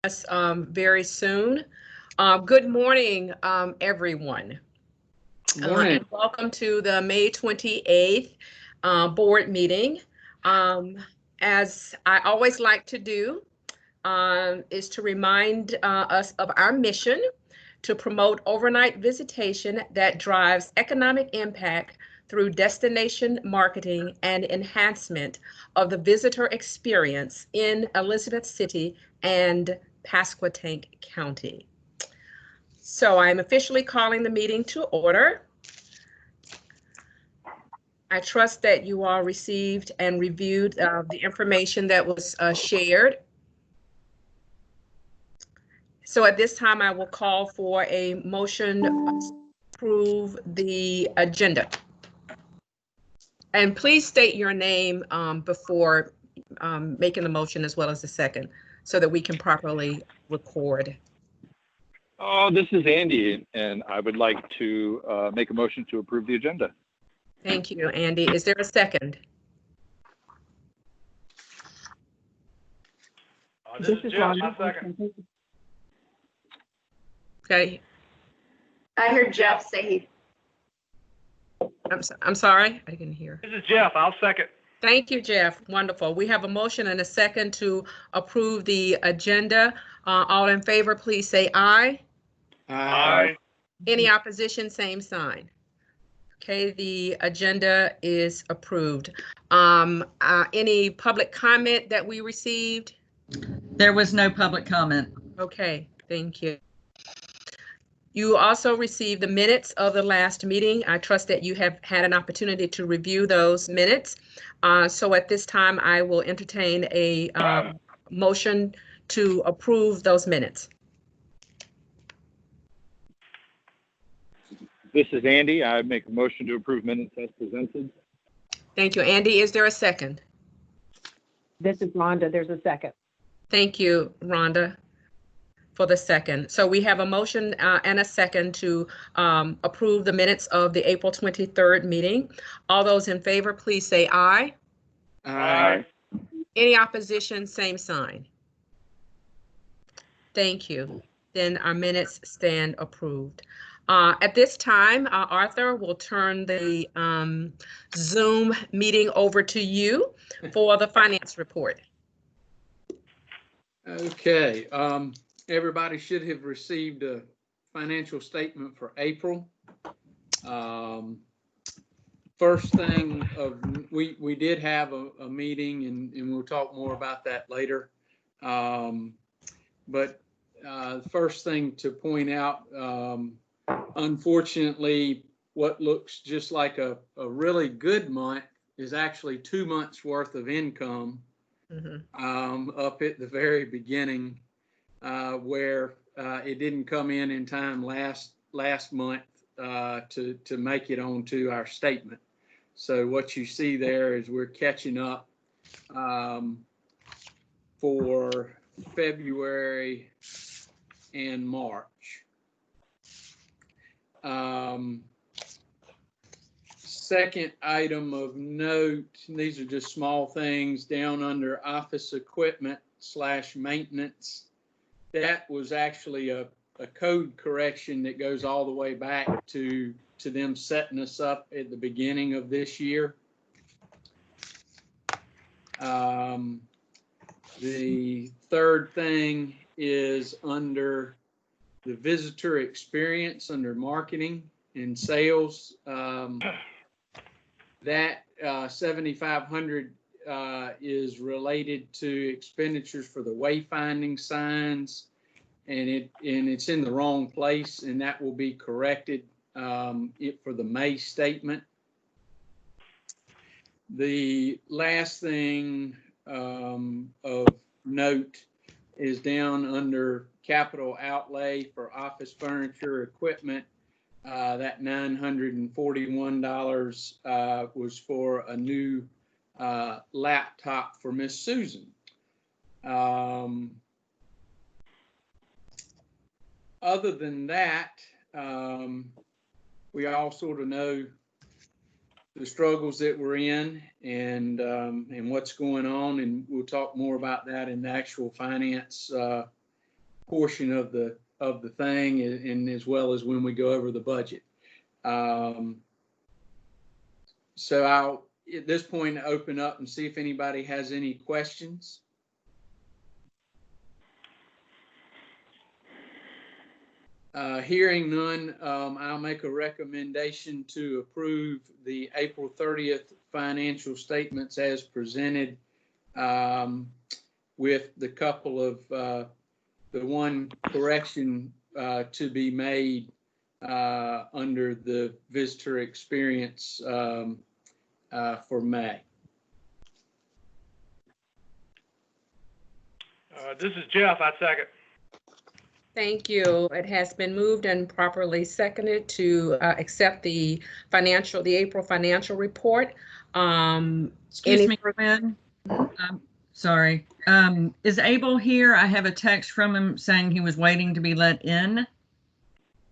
us very soon. Good morning, everyone. Good morning. And welcome to the May 28th board meeting. As I always like to do, is to remind us of our mission to promote overnight visitation that drives economic impact through destination marketing and enhancement of the visitor experience in Elizabeth City and Pasquotank County. So I'm officially calling the meeting to order. I trust that you all received and reviewed the information that was shared. So at this time, I will call for a motion to approve the agenda. And please state your name before making the motion as well as the second, so that we can properly record. Oh, this is Andy, and I would like to make a motion to approve the agenda. Thank you, Andy. Is there a second? This is Jeff. My second. Okay. I heard Jeff say I'm sorry, I didn't hear. This is Jeff. I'll second. Thank you, Jeff. Wonderful. We have a motion and a second to approve the agenda. All in favor, please say aye. Aye. Any opposition, same sign. Okay, the agenda is approved. Any public comment that we received? There was no public comment. Okay, thank you. You also received the minutes of the last meeting. I trust that you have had an opportunity to review those minutes. So at this time, I will entertain a motion to approve those minutes. This is Andy. I make a motion to approve minutes as presented. Thank you, Andy. Is there a second? This is Rhonda. There's a second. Thank you, Rhonda, for the second. So we have a motion and a second to approve the minutes of the April 23rd meeting. All those in favor, please say aye. Aye. Any opposition, same sign. Thank you. Then our minutes stand approved. At this time, Arthur will turn the Zoom meeting over to you for the finance report. Okay, everybody should have received a financial statement for April. First thing, we did have a meeting, and we'll talk more about that later. But first thing to point out, unfortunately, what looks just like a really good month is actually 2 months worth of income. Up at the very beginning, where it didn't come in time last month to make it onto our statement. So what you see there is we're catching up for February and March. Second item of note, these are just small things down under office equipment / maintenance. That was actually a code correction that goes all the way back to them setting us up at the beginning of this year. The third thing is under the visitor experience under marketing and sales. That 7,500 is related to expenditures for the wayfinding signs, and it's in the wrong place, and that will be corrected for the May statement. The last thing of note is down under capital outlay for office furniture equipment. That $941 was for a new laptop for Miss Susan. Other than that, we all sort of know the struggles that we're in and what's going on, and we'll talk more about that in the actual finance portion of the thing, and as well as when we go over the budget. So I'll, at this point, open up and see if anybody has any questions. Hearing none, I'll make a recommendation to approve the April 30th financial statements as presented, with the couple of, the one correction to be made under the visitor experience for May. This is Jeff. I second. Thank you. It has been moved and properly seconded to accept the April financial report. Excuse me, Gwen. Sorry. Is Abel here? I have a text from him saying he was waiting to be let in.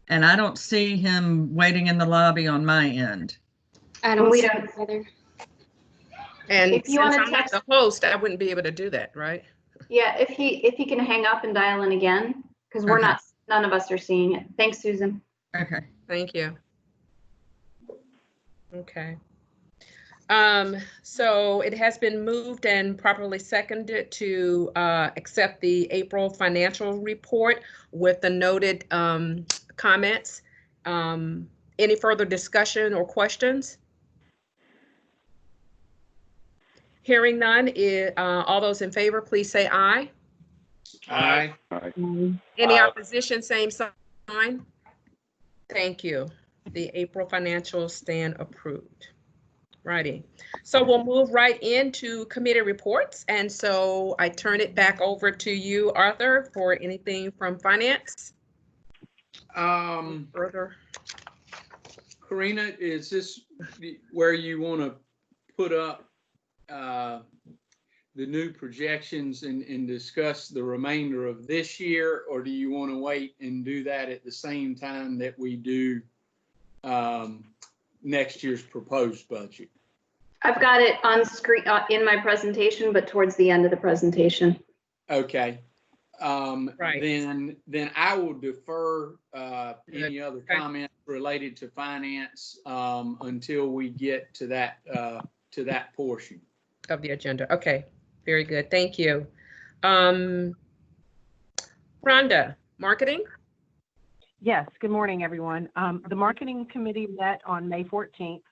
And I don't see him waiting in the lobby on my end. I don't see it either. And If you since wanna I'm not text- the host, I wouldn't be able to do that, right? Yeah, if he can hang up and dial in again, because we're Okay. not, none of us are seeing it. Thanks, Susan. Okay. Thank you. Okay. So it has been moved and properly seconded to accept the April financial report with the noted comments. Any further discussion or questions? Hearing none, all those in favor, please say aye. Aye. Any opposition, same sign? Thank you. The April financials stand approved. Righty. So we'll move right into committee reports. And so I turn it back over to you, Arthur, for anything from finance. Further. Karina, is this where you want to put up the new projections and discuss the remainder of this year, or do you want to wait and do that at the same time that we do next year's proposed budget? I've got it on screen in my presentation, but towards the end of the presentation. Okay. Right. Then I will defer any other Okay. comments related to finance until we get to that portion. Of the agenda. Okay, very good. Thank you. Rhonda, marketing? Yes, good morning, everyone. The marketing committee met on May 14th.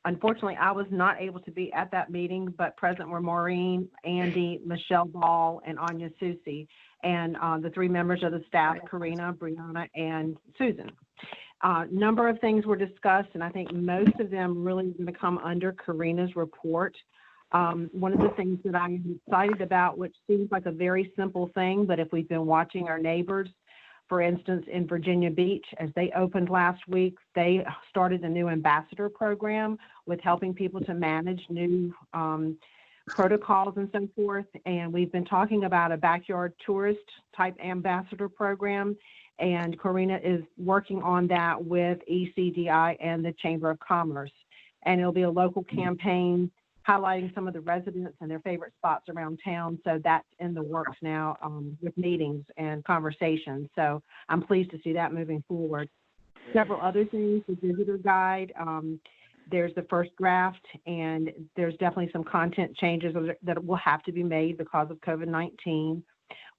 Unfortunately, I was not able to be at that meeting, but present were Maureen, Andy, Michelle Ball, and Anya Susi, and the three members of the staff, Karina, Brianna, and Susan. Number of things were discussed, and I think most of them really going to come under Karina's report. One of the things that I'm excited about, which seems like a very simple thing, but if we've been watching our neighbors, for instance, in Virginia Beach, as they opened last week, they started a new ambassador program with helping people to manage new protocols and so forth. And we've been talking about a backyard tourist type ambassador program. And Karina is working on that with ECDI and the Chamber of Commerce. And it'll be a local campaign highlighting some of the residents and their favorite spots around town. So that's in the works now with meetings and conversations. So I'm pleased to see that moving forward. Several other things, the visitor guide, there's the first draft, and there's definitely some content changes that will have to be made because of COVID-19.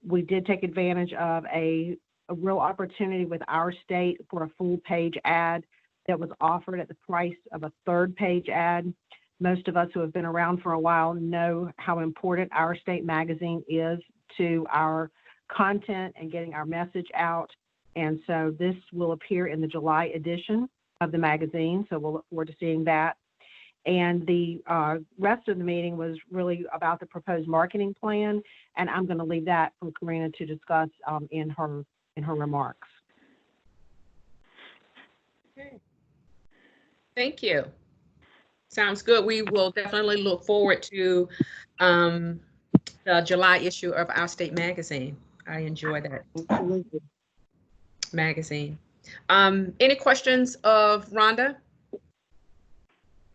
We did take advantage of a real opportunity with our state for a full page ad that was offered at the price of a third page ad. Most of us who have been around for a while know how important our state magazine is to our content and getting our message out. And so this will appear in the July edition of the magazine. So we'll look forward to seeing that. And the rest of the meeting was really about the proposed marketing plan. And I'm going to leave that for Karina to discuss in her remarks. Okay. Thank you. Sounds good. We will definitely look forward to the July issue of our state magazine. I enjoy that Absolutely. magazine. Any questions of Rhonda?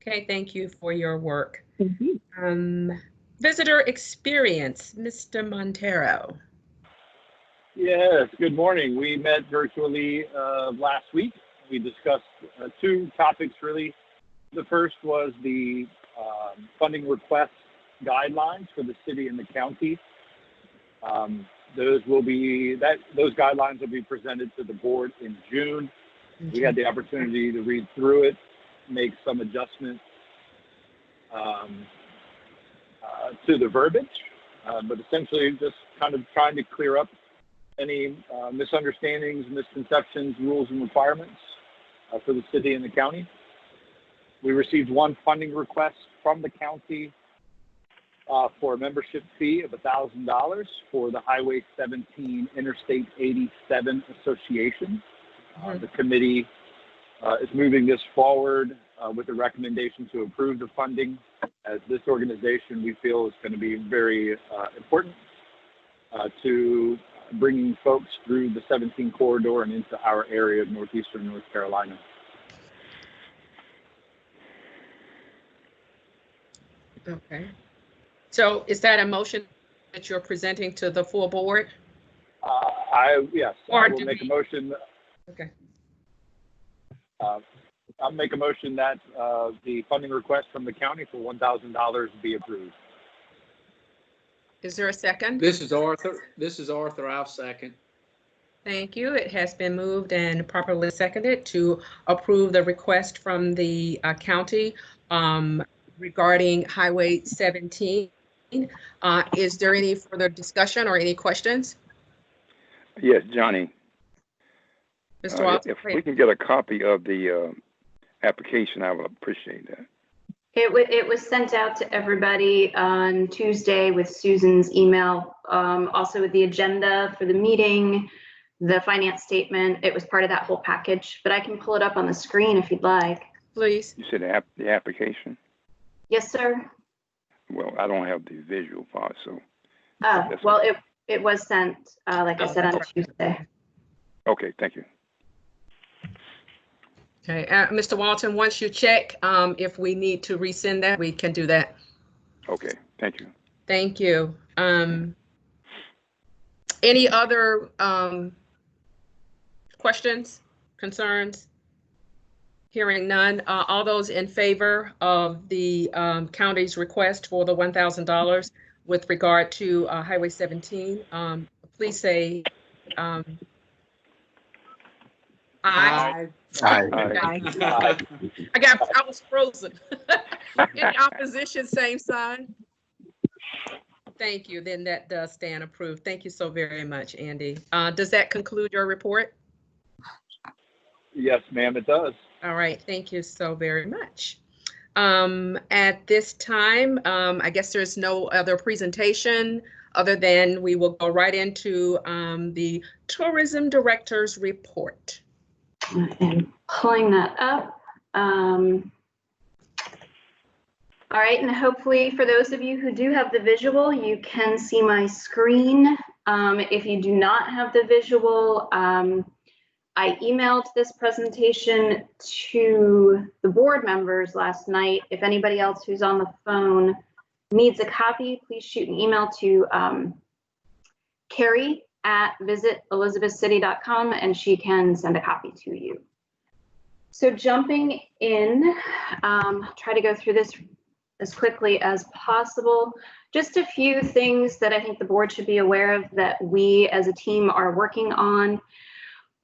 Okay, thank you for your work. Mm-hmm. Visitor experience, Mr. Montero. Yes, good morning. We met virtually last week. We discussed two topics really. The first was the funding request guidelines for the city and the county. Those guidelines will be presented to the board in June. We had the opportunity to read through it, make some adjustments to the verbiage, but essentially just kind of trying to clear up any misunderstandings, misconceptions, rules, and requirements for the city and the county. We received one funding request from the county for a membership fee of $1,000 for the Highway 17 Interstate 87 Association. The committee is moving this forward with a recommendation to approve the funding, as this organization we feel is going to be very important to bringing folks through the 17 corridor and into our area of northeastern North Carolina. Okay. So is that a motion that you're presenting to the full board? Yes, Or I will make a motion. Okay. I'll make a motion that the funding request from the county for $1,000 be approved. Is there a second? This is Arthur. I'll second. Thank you. It has been moved and properly seconded to approve the request from the county regarding Highway 17. Is there any further discussion or any questions? Yes, Johnny. Mr. Walton, if we can get a copy of the application, I would appreciate that. It was sent out to everybody on Tuesday with Susan's email, also with the agenda for the meeting, the finance statement. It was part of that whole package, but I can pull it up on the screen if you'd like. please. You said the application? Yes, sir. Well, I don't have the visual part, so. Well, it was sent, like I said, on Tuesday. Okay, thank you. Okay, Mr. Walton, once you check, if we need to resend that, we can do that. Okay, thank you. Thank you. Any other questions, concerns? Hearing none, all those in favor of the county's request for the $1,000 with regard to Highway 17, please say aye. Aye. I was frozen. Any opposition, same sign? Thank you. Then that does stand approved. Thank you so very much, Andy. Does that conclude your report? Yes, ma'am, it does. All right. Thank you so very much. At this time, I guess there's no other presentation other than we will go right into the Tourism Director's report. And pulling that up. All right, and hopefully for those of you who do have the visual, you can see my screen. If you do not have the visual, I emailed this presentation to the board members last night. If anybody else who's on the phone needs a copy, please shoot an email to Carrie at visitelizabethcity.com and she can send a copy to you. So jumping in, try to go through this as quickly as possible. Just a few things that I think the board should be aware of that we as a team are working on.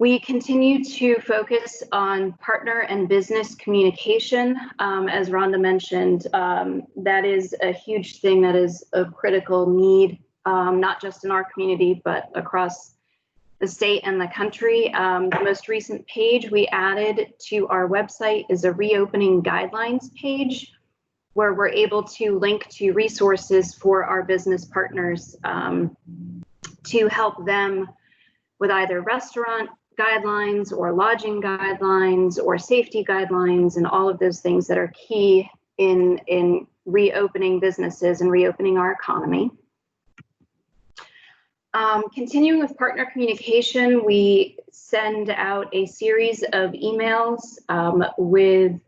We continue to focus on partner and business communication. As Rhonda mentioned, that is a huge thing that is of critical need, not just in our community, but across the state and the country. The most recent page we added to our website is a reopening guidelines page where we're able to link to resources for our business partners to help them with either restaurant guidelines or lodging guidelines or safety guidelines and all of those things that are key in reopening businesses and reopening our economy. Continuing with partner communication, we send out a series of emails with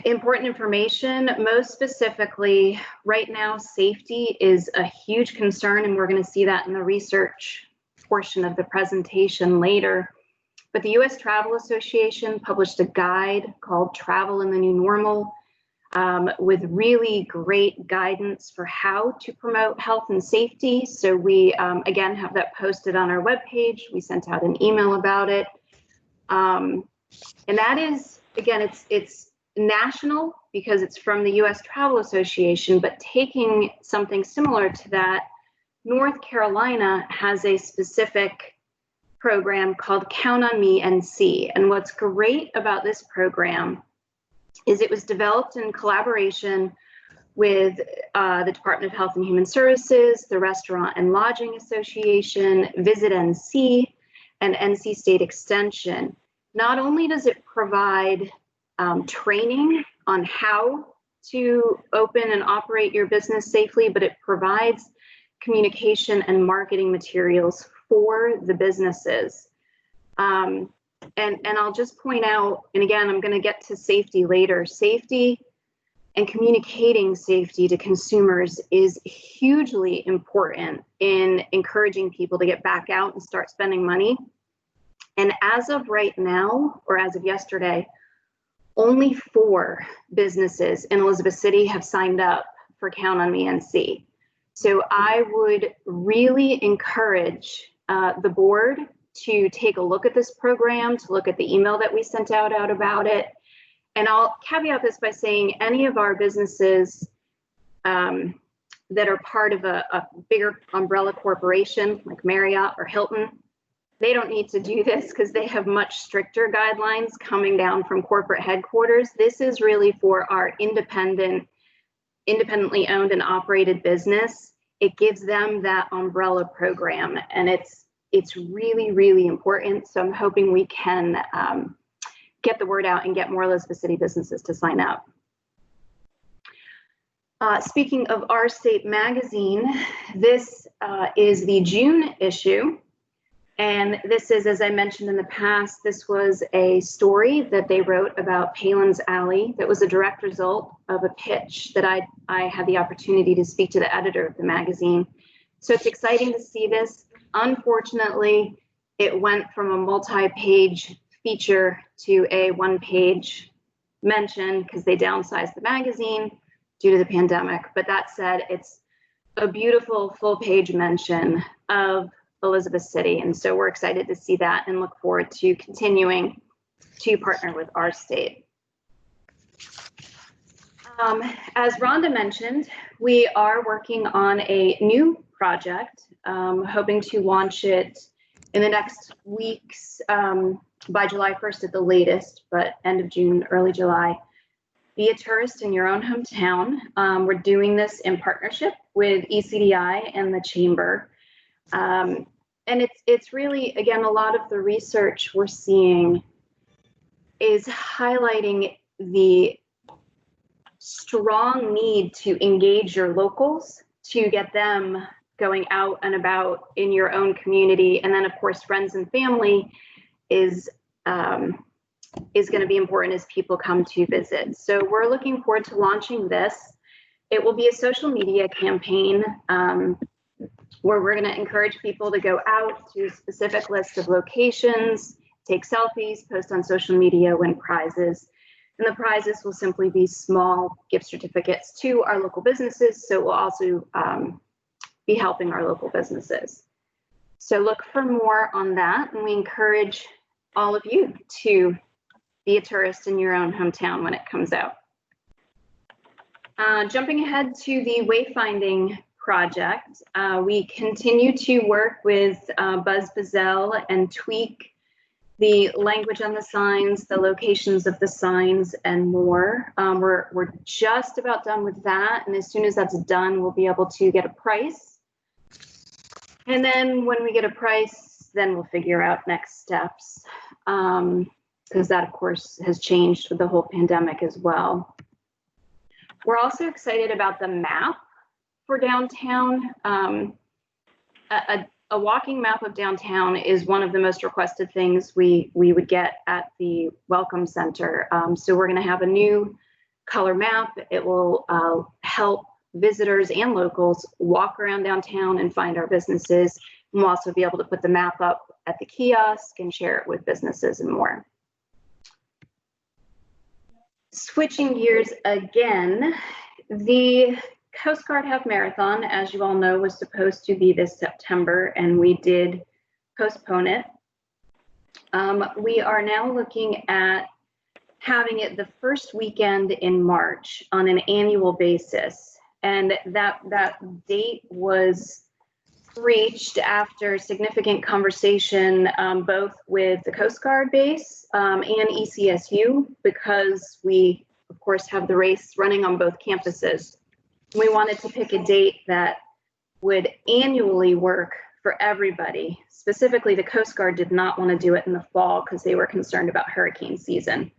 important information. Most specifically, right now, safety is a huge concern, and we're going to see that in the research portion of the presentation later. But the U.S. Travel Association published a guide called Travel in the New Normal, with really great guidance for how to promote health and safety. So we, again, have that posted on our webpage. We sent out an email about it. And that is, again, it's national because it's from the U.S. Travel Association, but taking something similar to that, North Carolina has a specific program called Count on Me NC. And what's great about this program is it was developed in collaboration with the Department of Health and Human Services, the Restaurant and Lodging Association, Visit NC, and NC State Extension. Not only does it provide training on how to open and operate your business safely, but it provides communication and marketing materials for the businesses. And I'll just point out, and again, I'm going to get to safety later. Safety and communicating safety to consumers is hugely important in encouraging people to get back out and start spending money. And as of right now, or as of yesterday, only 4 businesses in Elizabeth City have signed up for Count on Me NC. So I would really encourage the board to take a look at this program, to look at the email that we sent out about it. And I'll caveat this by saying any of our businesses that are part of a bigger umbrella corporation like Marriott or Hilton, they don't need to do this because they have much stricter guidelines coming down from corporate headquarters. This is really for our independently owned and operated business. It gives them that umbrella program, and it's really, really important. So I'm hoping we can get the word out and get more Elizabeth City businesses to sign up. Speaking of Our State Magazine, this is the June issue. And this is, as I mentioned in the past, this was a story that they wrote about Palin's Alley that was a direct result of a pitch that I had the opportunity to speak to the editor of the magazine. So it's exciting to see this. Unfortunately, it went from a multi-page feature to a one-page mention because they downsized the magazine due to the pandemic. But that said, it's a beautiful full-page mention of Elizabeth City. And so we're excited to see that and look forward to continuing to partner with Our State. As Rhonda mentioned, we are working on a new project, hoping to launch it in the next weeks, by July 1st at the latest, but end of June, early July. Be a tourist in your own hometown. We're doing this in partnership with ECDI and the Chamber. And it's really, again, a lot of the research we're seeing is highlighting the strong need to engage your locals, to get them going out and about in your own community. And then, of course, friends and family is going to be important as people come to visit. So we're looking forward to launching this. It will be a social media campaign where we're going to encourage people to go out to a specific list of locations, take selfies, post on social media, win prizes. And the prizes will simply be small gift certificates to our local businesses. So we'll also be helping our local businesses. So look for more on that. And we encourage all of you to be a tourist in your own hometown when it comes out. Jumping ahead to the wayfinding project, we continue to work with Buzz Bazell and tweak the language on the signs, the locations of the signs, and more. We're just about done with that. And as soon as that's done, we'll be able to get a price. And then when we get a price, then we'll figure out next steps. Because that, of course, has changed with the whole pandemic as well. We're also excited about the map for downtown. A walking map of downtown is one of the most requested things we would get at the Welcome Center. So we're going to have a new color map. It will help visitors and locals walk around downtown and find our businesses. We'll also be able to put the map up at the kiosk and share it with businesses and more. Switching gears again, the Coast Guard Half Marathon, as you all know, was supposed to be this September, and we did postpone it. We are now looking at having it the first weekend in March on an annual basis. And that date was reached after significant conversation, both with the Coast Guard base and ECSU, because we, of course, have the race running on both campuses. We wanted to pick a date that would annually work for everybody. Specifically, the Coast Guard did not want to do it in the fall because they were concerned about hurricane season.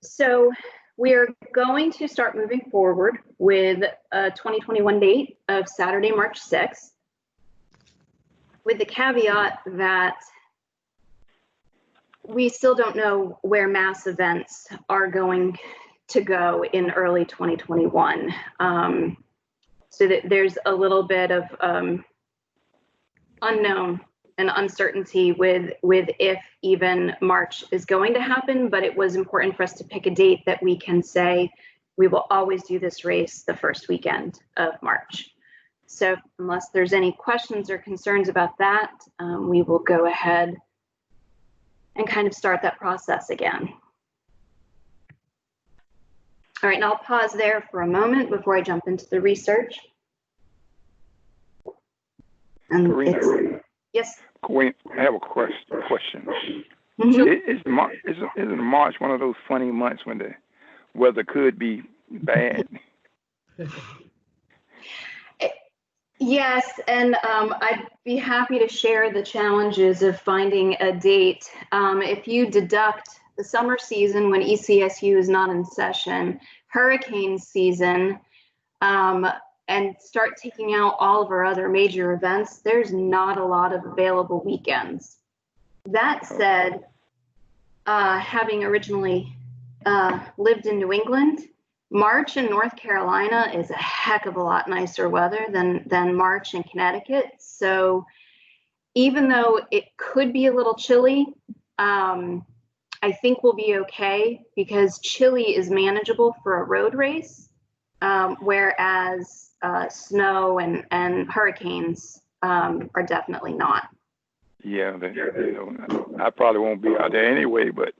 So we're going to start moving forward with a 2021 date of Saturday, March 6th, with the caveat that we still don't know where mass events are going to go in early 2021. So that there's a little bit of unknown and uncertainty with if even March is going to happen, but it was important for us to pick a date that we can say we will always do this race the first weekend of March. So unless there's any questions or concerns about that, we will go ahead and kind of start that process again. All right, and I'll pause there for a moment before I jump into the research. And yes. Wait, I have a question. Mm-hmm. Isn't March one of those funny months when the weather could be bad? Yes, and I'd be happy to share the challenges of finding a date. If you deduct the summer season when ECSU is not in session, hurricane season, and start taking out all of our other major events, there's not a lot of available weekends. That said, having originally lived in New England, March in North Carolina is a heck of a lot nicer weather than March in Connecticut. So even though it could be a little chilly, I think we'll be okay because chilly is manageable for a road race, whereas snow and hurricanes are definitely not. Yeah, I probably won't be out there anyway, but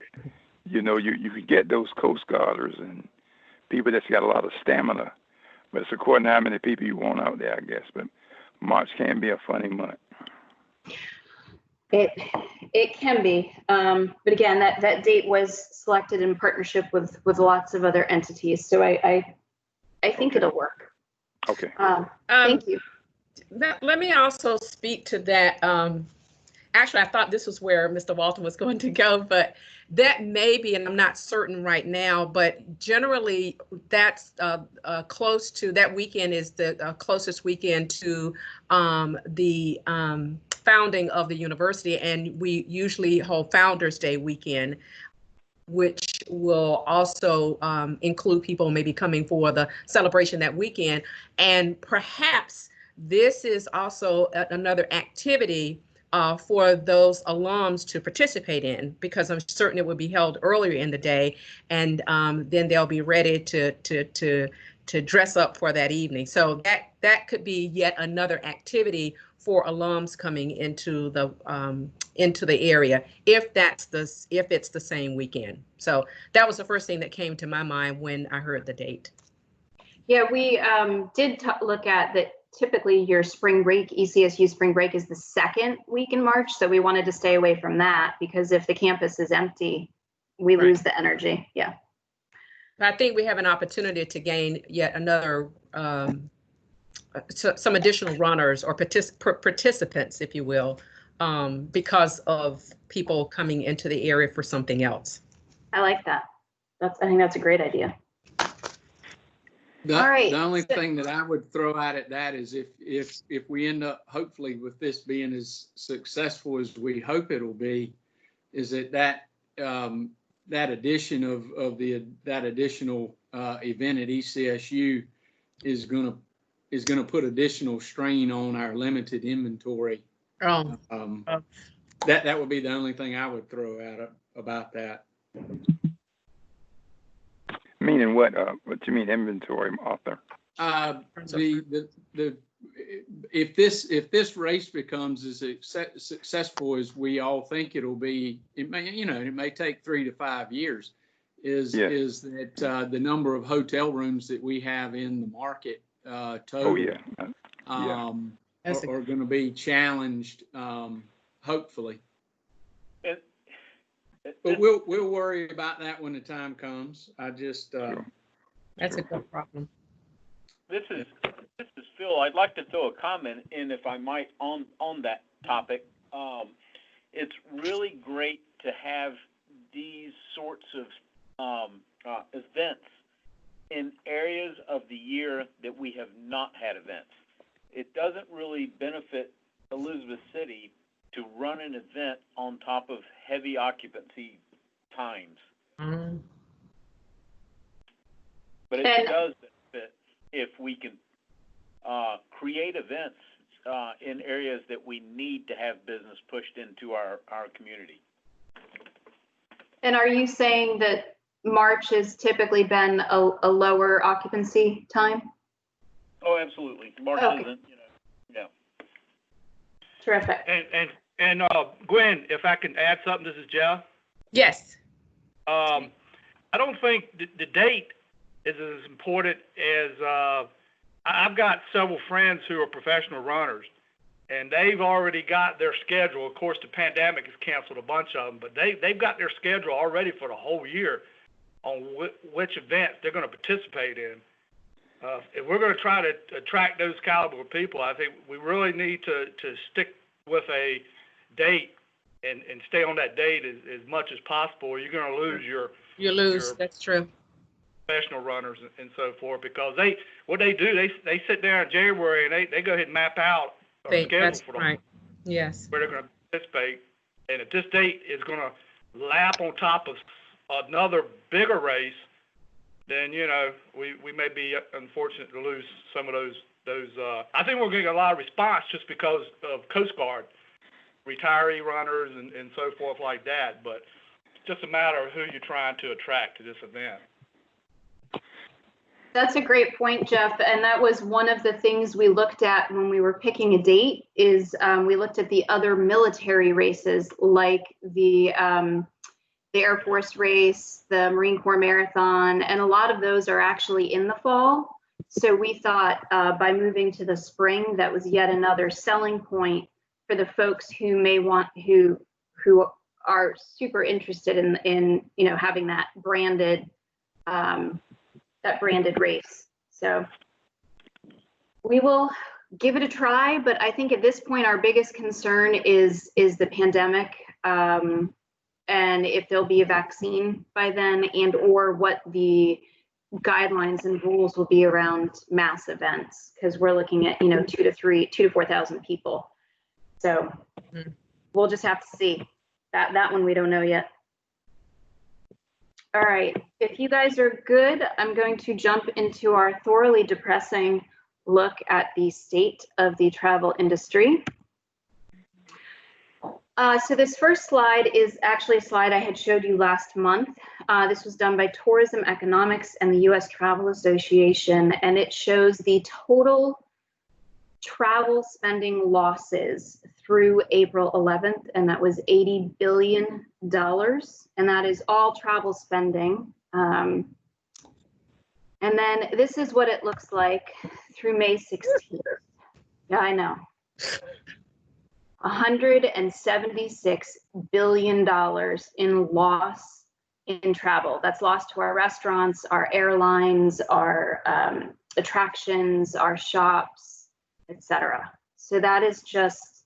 you can get those Coast Guarders and people that's got a lot of stamina, but it's according to how many people you want out there, I guess. But March can be a funny month. It can be, but again, that date was selected in partnership with lots of other entities, so I think it'll work. Okay. Thank you. Let me also speak to that. Actually, I thought this was where Mr. Walton was going to go, but that may be, and I'm not certain right now, but generally that's close to, that weekend is the closest weekend to the founding of the university, and we usually hold Founders Day weekend, which will also include people maybe coming for the celebration that weekend. And perhaps this is also another activity for those alums to participate in, because I'm certain it will be held earlier in the day, and then they'll be ready to dress up for that evening. So that could be yet another activity for alums coming into the area, if it's the same weekend. So that was the first thing that came to my mind when I heard the date. Yeah, we did look at that. Typically your spring break, ECSU spring break, is the second week in March. So we wanted to stay away from that, because if the campus is empty, we lose the energy. Yeah. I think we have an opportunity to gain yet another, some additional runners or participants, if you will, because of people coming into the area for something else. I like that. I think that's a great idea. All right. The only thing that I would throw out at that is if we end up, hopefully, with this being as successful as we hope it'll be, is that addition of that additional event at ECSU is is going to put additional strain on our limited inventory. Oh, That would be the only thing I would throw out about that. Meaning what? What you mean inventory, Arthur? If this race becomes as successful as we all think it'll be, it may take 3 to 5 years. Is that the number of hotel rooms that we have in the market total? Are going to be challenged, hopefully. But we'll worry about that when the time comes. I just that's a good problem. This is Phil. I'd like to throw a comment in, if I might, on that topic. It's really great to have these sorts of events in areas of the year that we have not had events. It doesn't really benefit Elizabeth City to run an event on top of heavy occupancy times. Mm-hmm. But it does benefit if we can create events in areas that we need to have business pushed into our community. And are you saying that March has typically been a lower occupancy time? Oh, absolutely. March isn't, yeah. Terrific. And Gwen, if I can add something, this is Jeff. Yes. I don't think the date is as important as I've got several friends who are professional runners, and they've already got their schedule. Of course, the pandemic has canceled a bunch of them, but they've got their schedule already for the whole year on which events they're going to participate in. If we're going to try to attract those caliber of people, I think we really need to stick with a date and stay on that date as much as possible, or you're going to lose your That's true. professional runners and so forth, because they sit there in January and they go ahead and map out a schedule That's for them, right. Yes. where they're going to participate. And if this date is going to lap on top of another bigger race, then we may be unfortunate to lose some of those. I think we're getting a lot of response just because of Coast Guard retiree runners and so forth like that. But it's just a matter of who you're trying to attract to this event. That's a great point, Jeff. And that was one of the things we looked at when we were picking a date is we looked at the other military races like the Air Force race, the Marine Corps Marathon, and a lot of those are actually in the fall. So we thought by moving to the spring, that was yet another selling point for the folks who may want, who are super interested in having that branded race. So we will give it a try, but I think at this point our biggest concern is the pandemic, and if there'll be a vaccine by then, and or what the guidelines and rules will be around mass events, because we're looking at 2,000 to 4,000 people. So we'll just have to see. That one we don't know yet. All right, if you guys are good, I'm going to jump into our thoroughly depressing look at the state of the travel industry. So this first slide is actually a slide I had showed you last month. This was done by Tourism Economics and the U.S. Travel Association, and it shows the total travel spending losses through April 11th, and that was $80 billion, and that is all travel spending. And then this is what it looks like through May 16th. Yeah, I know. $176 billion in loss in travel. That's lost to our restaurants, our airlines, our attractions, our shops, etc. So that is just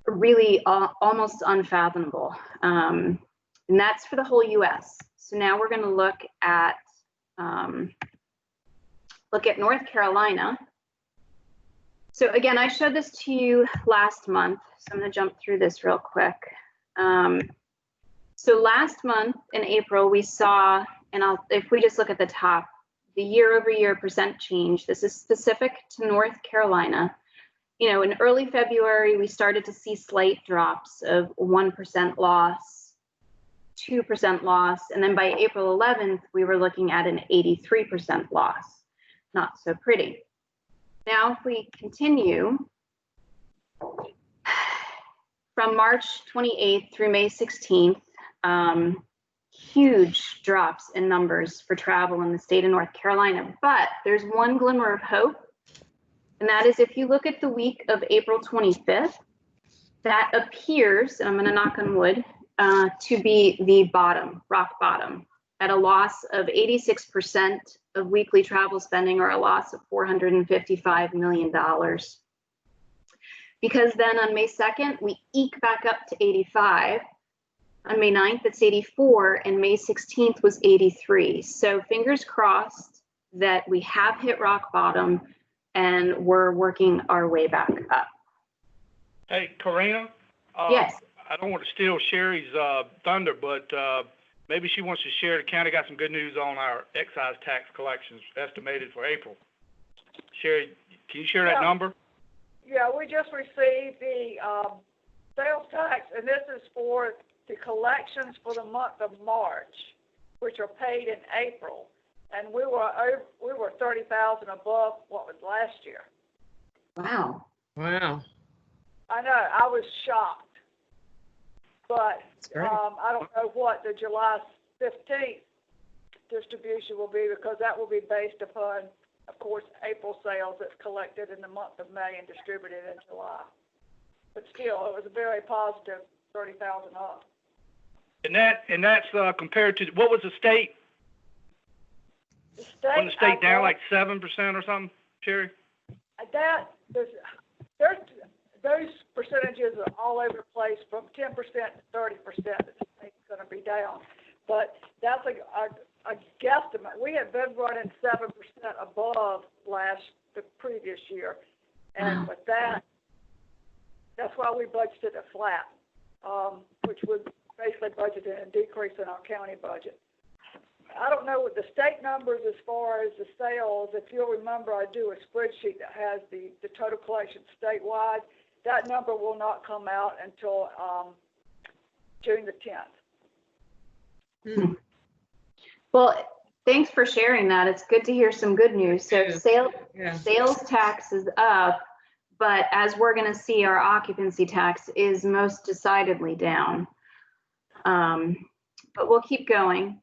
really almost unfathomable. And that's for the whole US. So now we're going to look at North Carolina. So again, I showed this to you last month, so I'm going to jump through this real quick. So last month in April, we saw, and if we just look at the top the year-over-year percent change. This is specific to North Carolina. You know, in early February, we started to see slight drops of 1% loss, 2% loss, and then by April 11th, we were looking at an 83% loss. Not so pretty. Now, if we continue, from March 28th through May 16th, huge drops in numbers for travel in the state of North Carolina. But there's one glimmer of hope, and that is if you look at the week of April 25th, that appears, and I'm going to knock on wood, to be the bottom, rock bottom, at a loss of 86% of weekly travel spending, or a loss of $455 million. Because then on May 2nd, we eke back up to 85. On May 9th, it's 84, and May 16th was 83. So fingers crossed that we have hit rock bottom and we're working our way back up. Hey, Karina? Yes. I don't want to steal Sherry's thunder, but maybe she wants to share. The county got some good news on our excise tax collections estimated for April. Sherry, can you share that number? Yeah, we just received the sales tax, and this is for the collections for the month of March, which are paid in April, and we were 30,000 above what was last year. Wow. Wow. I know, I was shocked, but I don't know what the July 15th distribution will be, because that will be based upon, of course, April sales that's collected in the month of May and distributed in July. But still, it was a very positive 30,000 up. And that's compared to, what was the state? The state, Wasn't the state down like 7% or something, Sherry? Those percentages are all over the place, from 10% to 30% that the state's going to be down. But that's a guesstimate. We have been running 7% above the previous year. And with that, that's why we budgeted a flat, which would basically budgeted a decrease in our county budget. I don't know what the state numbers as far as the sales. If you'll remember, I do a spreadsheet that has the total collection statewide. That number will not come out until June the 10th. Well, thanks for sharing that. It's good to hear some good news. So sales tax is up, but as we're going to see, our occupancy tax is most decidedly down. But we'll keep going.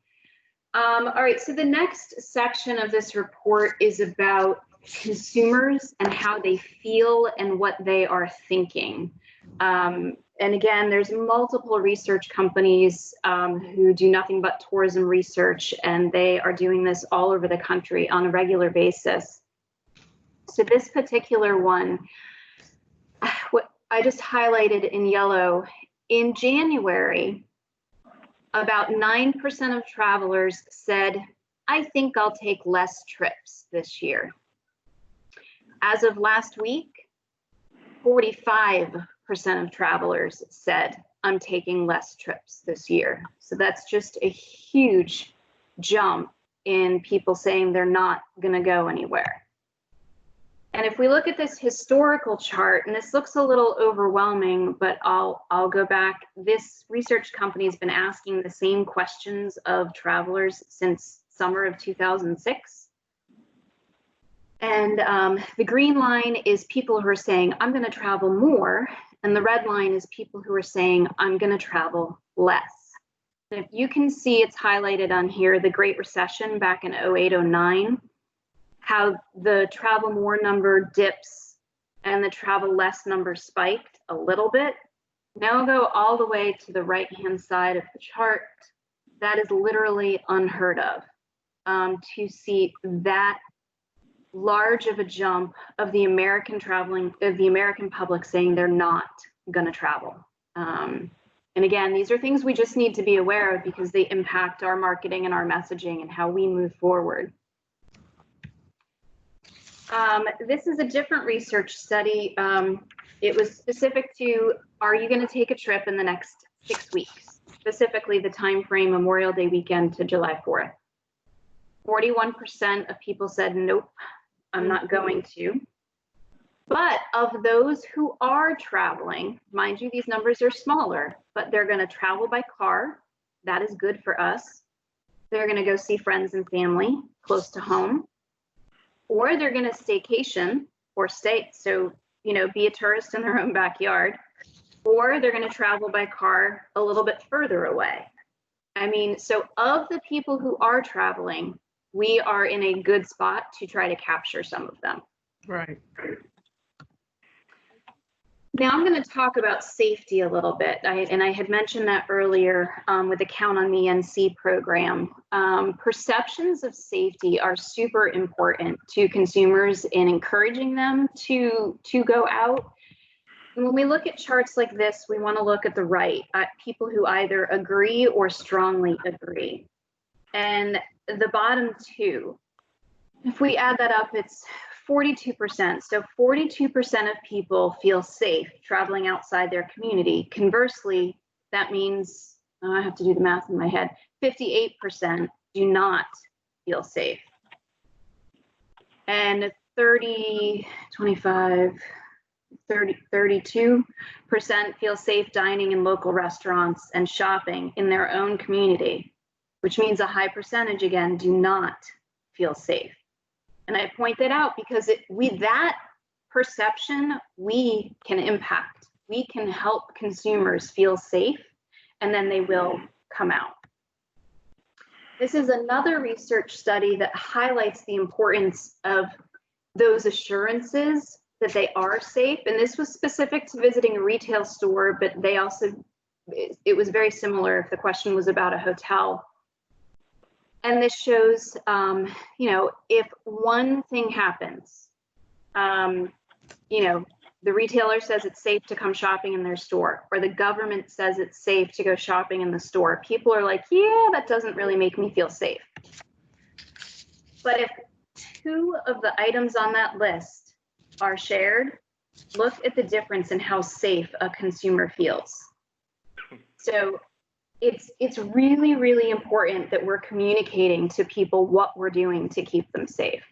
All right, so the next section of this report is about consumers and how they feel and what they are thinking. And again, there's multiple research companies who do nothing but tourism research, and they are doing this all over the country on a regular basis. So this particular one, what I just highlighted in yellow, in January, about 9% of travelers said, I think I'll take less trips this year. As of last week, 45% of travelers said, I'm taking less trips this year. So that's just a huge jump in people saying they're not going to go anywhere. And if we look at this historical chart, and this looks a little overwhelming, but I'll go back. This research company has been asking the same questions of travelers since summer of 2006. And the green line is people who are saying, I'm going to travel more. And the red line is people who are saying, I'm going to travel less. And if you can see, it's highlighted on here, the Great Recession back in 08-09, how the travel more number dips and the travel less number spiked a little bit. Now go all the way to the right-hand side of the chart. That is literally unheard of, to see that large of a jump of the American public saying they're not going to travel. And again, these are things we just need to be aware of because they impact our marketing and our messaging and how we move forward. This is a different research study. It was specific to, are you going to take a trip in the next 6 weeks? Specifically the time frame Memorial Day weekend to July 4th. 41% of people said, nope, I'm not going to. But of those who are traveling, mind you, these numbers are smaller, but they're going to travel by car. That is good for us. They're going to go see friends and family close to home, or they're going to staycation or stay, so, you know, be a tourist in their own backyard, or they're going to travel by car a little bit further away. I mean, so of the people who are traveling, we are in a good spot to try to capture some of them. Right. Now I'm going to talk about safety a little bit. I had mentioned that earlier with the Count on Me NC program. Perceptions of safety are super important to consumers in encouraging them to go out. And when we look at charts like this, we want to look at the right, at people who either agree or strongly agree. And the bottom two, if we add that up, it's 42%. So 42% of people feel safe traveling outside their community. Conversely, that means, I have to do the math in my head, 58% do not feel safe. And 32% feel safe dining in local restaurants and shopping in their own community, which means a high percentage, again, do not feel safe. And I point that out because with that perception, we can impact. We can help consumers feel safe, and then they will come out. This is another research study that highlights the importance of those assurances that they are safe. And this was specific to visiting a retail store, but they also, it was very similar if the question was about a hotel. And this shows, you know, if one thing happens, you know, the retailer says it's safe to come shopping in their store, or the government says it's safe to go shopping in the store, people are like, yeah, that doesn't really make me feel safe. But if two of the items on that list are shared, look at the difference in how safe a consumer feels. So it's really, really important that we're communicating to people what we're doing to keep them safe.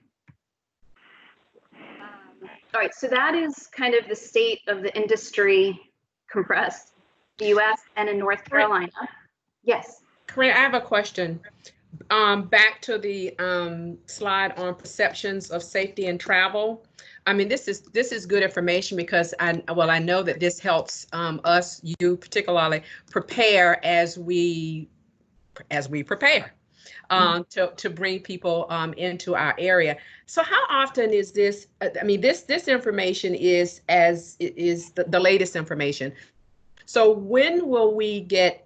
All right, so that is kind of the state of the industry compressed, the US and in North Carolina. Yes. Corinne, I have a question. Back to the slide on perceptions of safety and travel. I mean, this is good information because I know that this helps us, you particularly, prepare as we prepare to bring people into our area. So how often is this? I mean, this information is the latest information. So when will we get?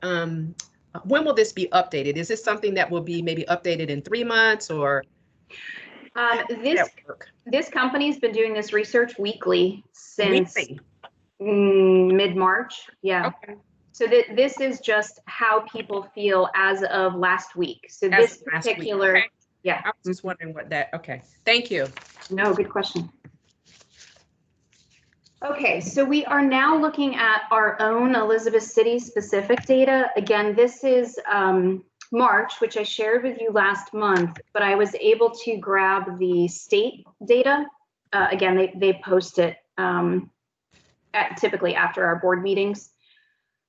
When will this be updated? Is this something that will be maybe updated in 3 months or? This company's been doing this research weekly since mid-March. Yeah. Okay. So this is just how people feel as of last week. So this particular, okay. Yeah. I was just wondering what that, okay. Thank you. No, good question. Okay, so we are now looking at our own Elizabeth City specific data. Again, this is March, which I shared with you last month, but I was able to grab the state data. Again, they post it typically after our board meetings.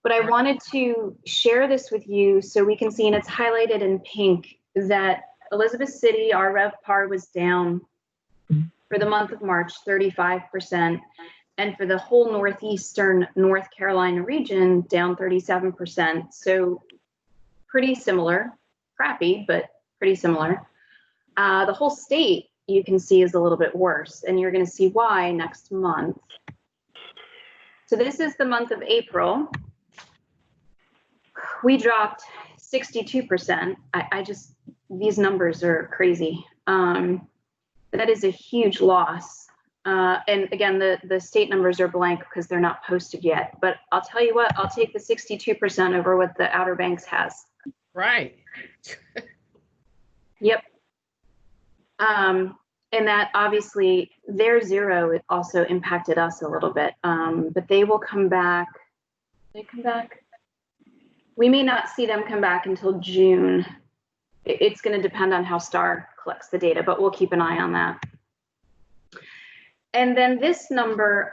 But I wanted to share this with you so we can see, and it's highlighted in pink, that Elizabeth City, our RevPAR was down for the month of March, 35%. And for the whole northeastern North Carolina region, down 37%. So pretty similar, crappy, but pretty similar. The whole state, you can see, is a little bit worse, and you're going to see why next month. So this is the month of April. We dropped 62%. These numbers are crazy. That is a huge loss. And again, the state numbers are blank because they're not posted yet. But I'll tell you what, I'll take the 62% over what the Outer Banks has. Right. Yep. And that obviously their zero, it also impacted us a little bit. But they will come back. They come back. We may not see them come back until June. It's going to depend on how STAR collects the data, but we'll keep an eye on that. And then this number,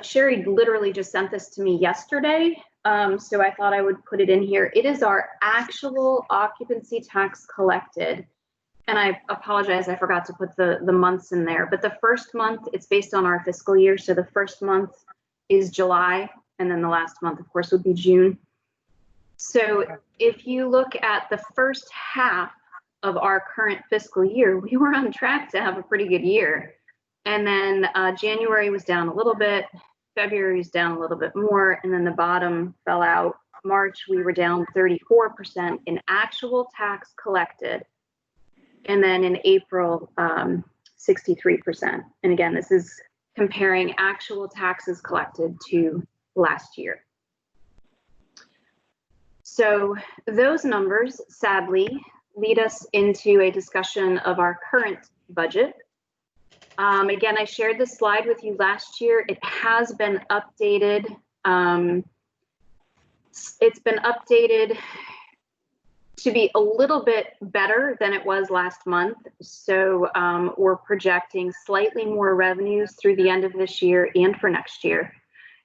Sherry literally just sent this to me yesterday, so I thought I would put it in here. It is our actual occupancy tax collected. And I apologize, I forgot to put the months in there, but the first month, it's based on our fiscal year. So the first month is July, and then the last month, of course, would be June. So if you look at the first half of our current fiscal year, we were on track to have a pretty good year. And then January was down a little bit, February was down a little bit more, and then the bottom fell out. March, we were down 34% in actual tax collected. And then in April, 63%. And again, this is comparing actual taxes collected to last year. So those numbers, sadly, lead us into a discussion of our current budget. Again, I shared this slide with you last year. It has been updated. It's been updated to be a little bit better than it was last month. So we're projecting slightly more revenues through the end of this year and for next year.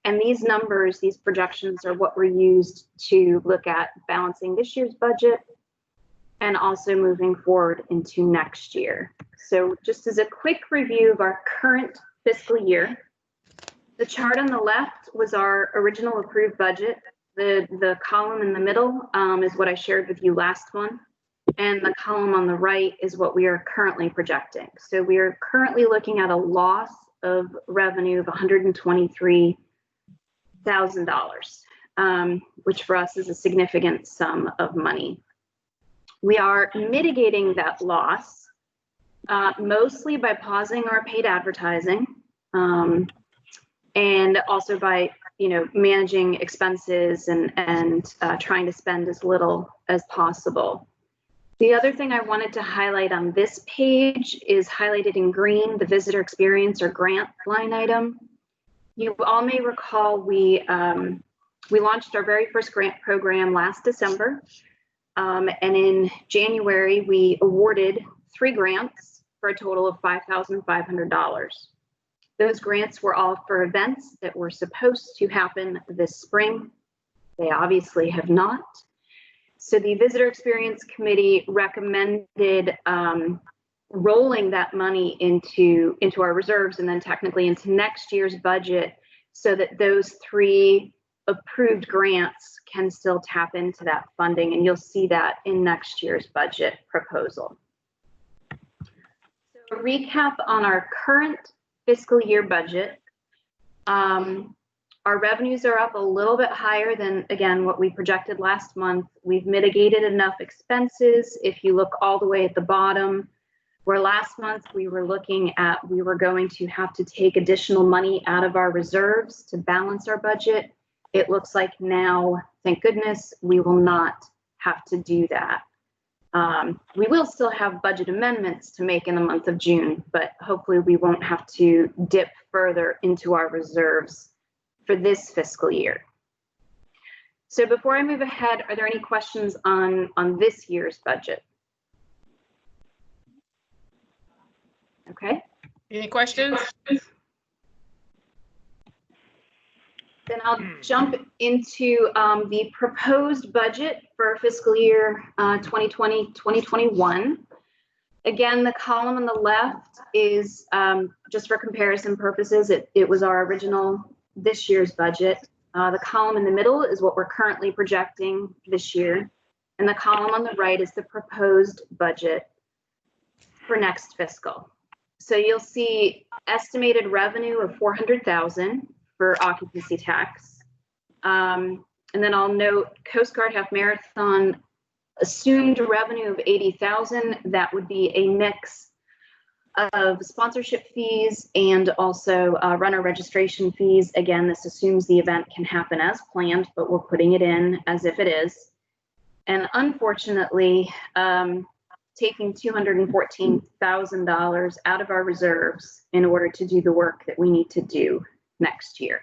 And these numbers, these projections are what were used to look at balancing this year's budget and also moving forward into next year. So just as a quick review of our current fiscal year, the chart on the left was our original approved budget. The column in the middle is what I shared with you last one. And the column on the right is what we are currently projecting. So we are currently looking at a loss of revenue of $123,000, which for us is a significant sum of money. We are mitigating that loss mostly by pausing our paid advertising and also by managing expenses and trying to spend as little as possible. The other thing I wanted to highlight on this page is highlighted in green, the visitor experience or grant line item. You all may recall we launched our very first grant program last December. And in January, we awarded 3 grants for a total of $5,500. Those grants were all for events that were supposed to happen this spring. They obviously have not. So the Visitor Experience Committee recommended rolling that money into our reserves and then technically into next year's budget so that those 3 approved grants can still tap into that funding. And you'll see that in next year's budget proposal. So a recap on our current fiscal year budget. Our revenues are up a little bit higher than, again, what we projected last month. We've mitigated enough expenses. If you look all the way at the bottom, where last month we were looking at, we were going to have to take additional money out of our reserves to balance our budget. It looks like now, thank goodness, we will not have to do that. We will still have budget amendments to make in the month of June, but hopefully we won't have to dip further into our reserves for this fiscal year. So before I move ahead, are there any questions on this year's budget? Okay. Any questions? Then I'll jump into the proposed budget for fiscal year 2020-2021. Again, the column on the left is just for comparison purposes. It was our original this year's budget. The column in the middle is what we're currently projecting this year. And the column on the right is the proposed budget for next fiscal. So you'll see estimated revenue of $400,000 for occupancy tax. And then I'll note Coast Guard Half Marathon assumed revenue of $80,000. That would be a mix of sponsorship fees and also runner registration fees. Again, this assumes the event can happen as planned, but we're putting it in as if it is. And unfortunately, taking $214,000 out of our reserves in order to do the work that we need to do next year.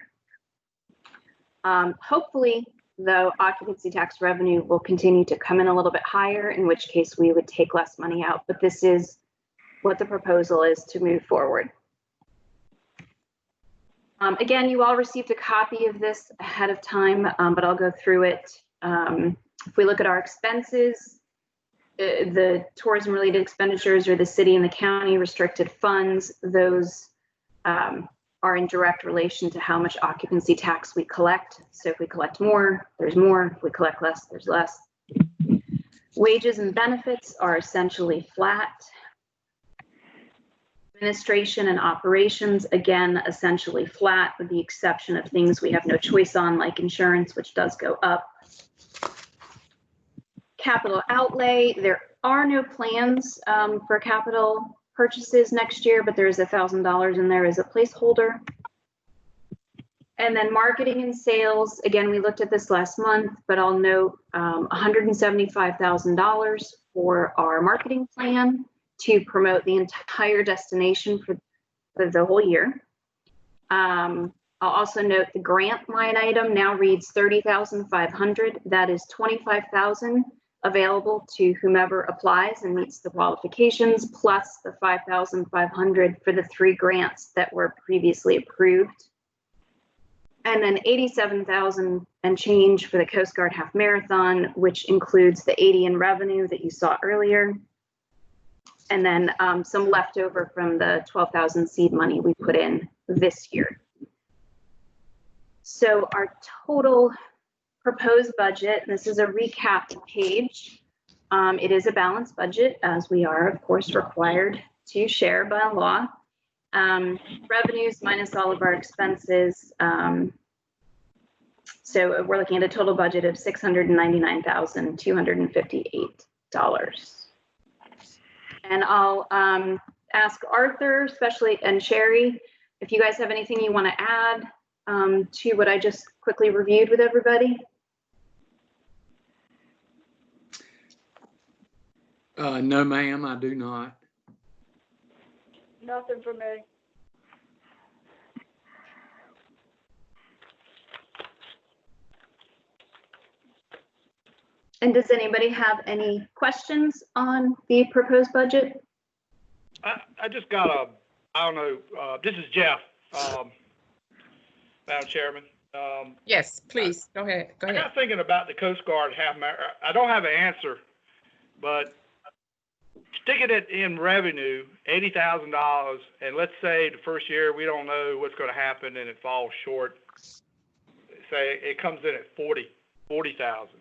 Hopefully though occupancy tax revenue will continue to come in a little bit higher, in which case we would take less money out. But this is what the proposal is to move forward. Again, you all received a copy of this ahead of time, but I'll go through it. If we look at our expenses, the tourism-related expenditures or the city and the county restricted funds, those are in direct relation to how much occupancy tax we collect. So if we collect more, there's more. If we collect less, there's less. Wages and benefits are essentially flat. Administration and operations, again, essentially flat, with the exception of things we have no choice on, like insurance, which does go up. Capital outlay, there are no plans for capital purchases next year, but there is $1,000 in there as a placeholder. And then marketing and sales, again, we looked at this last month, but I'll note $175,000 for our marketing plan to promote the entire destination for the whole year. I'll also note the grant line item now reads $30,500. That is $25,000 available to whomever applies and meets the qualifications, plus the $5,500 for the 3 grants that were previously approved. And then $87,000 and change for the Coast Guard Half Marathon, which includes the $80,000 in revenue that you saw earlier. And then some leftover from the $12,000 seed money we put in this year. So our total proposed budget, this is a recap page. It is a balanced budget, as we are, of course, required to share by law. Revenues minus all of our expenses. So we're looking at a total budget of $699,258. And I'll ask Arthur, especially, and Sherry, if you guys have anything you want to add to what I just quickly reviewed with everybody. No, ma'am, I do not. Nothing for me. And does anybody have any questions on the proposed budget? I just got I don't know, this is Jeff, Madam Chairman. Yes, please, go ahead. I got thinking about the Coast Guard half marathon. I don't have an answer, but sticking it in revenue, $80,000, and let's say the first year we don't know what's going to happen and it falls short. Say it comes in at 40,000.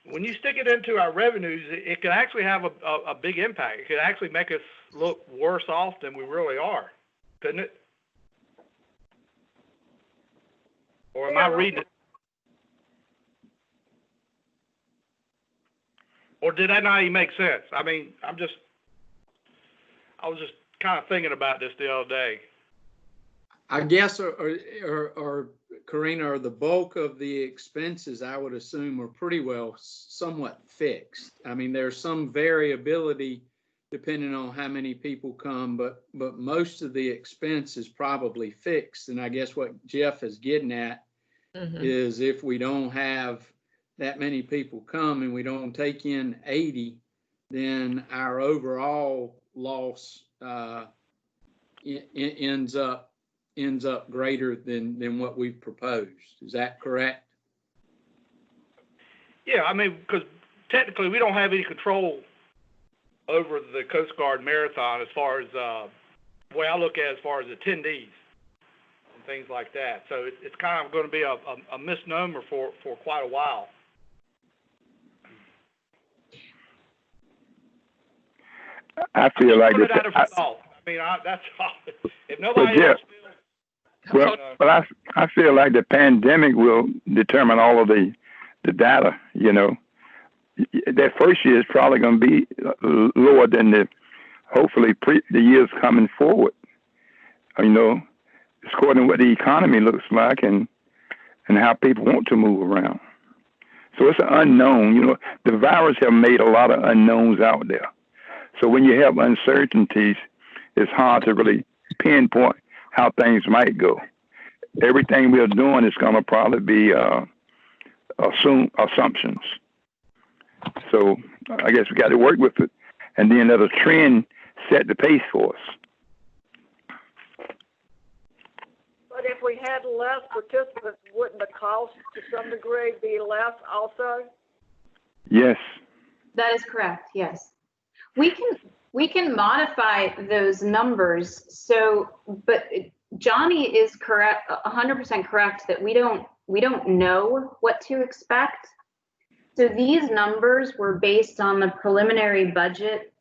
When you stick it into our revenues, it can actually have a big impact. It could actually make us look worse off than we really are, couldn't it? Or am I reading it? Or did that not even make sense? I mean, I was just kind of thinking about this the other day. I guess, or Karina, or the bulk of the expenses, I would assume, are pretty well somewhat fixed. I mean, there's some variability depending on how many people come, but most of the expense is probably fixed. And I guess what Jeff is getting at is if we don't have that many people come and we don't take in 80, then our overall loss ends up greater than what we've proposed. Is that correct? Yeah, I mean, because technically we don't have any control over the Coast Guard Marathon as far as the way I look at it, as far as attendees and things like that. So it's kind of going to be a misnomer for quite a while. I feel like that's all. If nobody else feels, well, I feel like the pandemic will determine all of the data. You know, that first year is probably going to be lower than hopefully the years coming forward. You know, it's according to what the economy looks like and how people want to move around. So it's an unknown. You know, the virus have made a lot of unknowns out there. So when you have uncertainties, it's hard to really pinpoint how things might go. Everything we're doing is going to probably be assumptions. So I guess we got to work with it, and then let a trend set the pace for us. But if we had less participants, wouldn't the cost to some degree be less also? Yes. That is correct. Yes. We can modify those numbers. So, but Johnny is correct, 100% correct that we don't know what to expect. So these numbers were based on the preliminary budget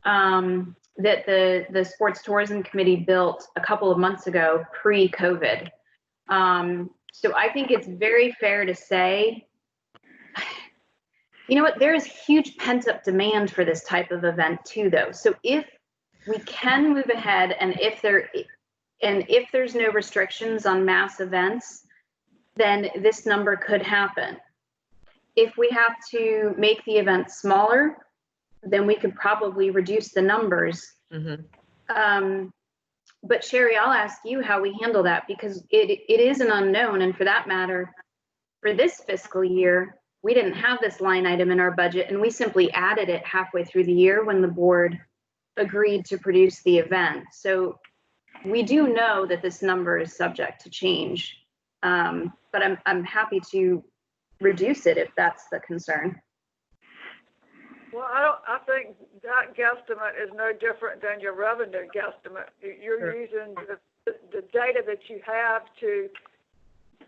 that the Sports Tourism Committee built a couple of months ago, pre-COVID. So I think it's very fair to say, you know what, there is huge pent-up demand for this type of event too, though. So if we can move ahead, and if there's no restrictions on mass events, then this number could happen. If we have to make the event smaller, then we could probably reduce the numbers. Mm-hmm. But Sherry, I'll ask you how we handle that, because it is an unknown. And for that matter, for this fiscal year, we didn't have this line item in our budget, and we simply added it halfway through the year when the board agreed to produce the event. So we do know that this number is subject to change, but I'm happy to reduce it if that's the concern. Well, I think that guesstimate is no different than your revenue guesstimate. You're sure. Using the data that you have to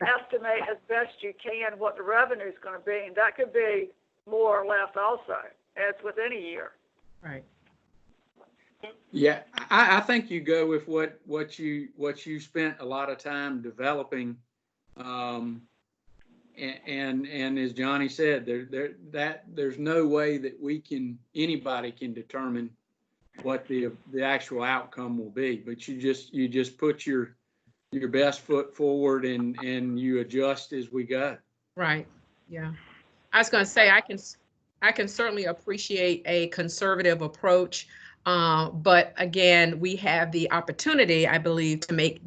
estimate as best you can what the revenue is going to be, and that could be more or less also, as with any year. Right. Yeah, I think you go with what you spent a lot of time developing, and as Johnny said, there's no way that anybody can determine what the actual outcome will be. But you just put your best foot forward and you adjust as we go. Right. Yeah. I was going to say I can certainly appreciate a conservative approach. But again, we have the opportunity, I believe, to make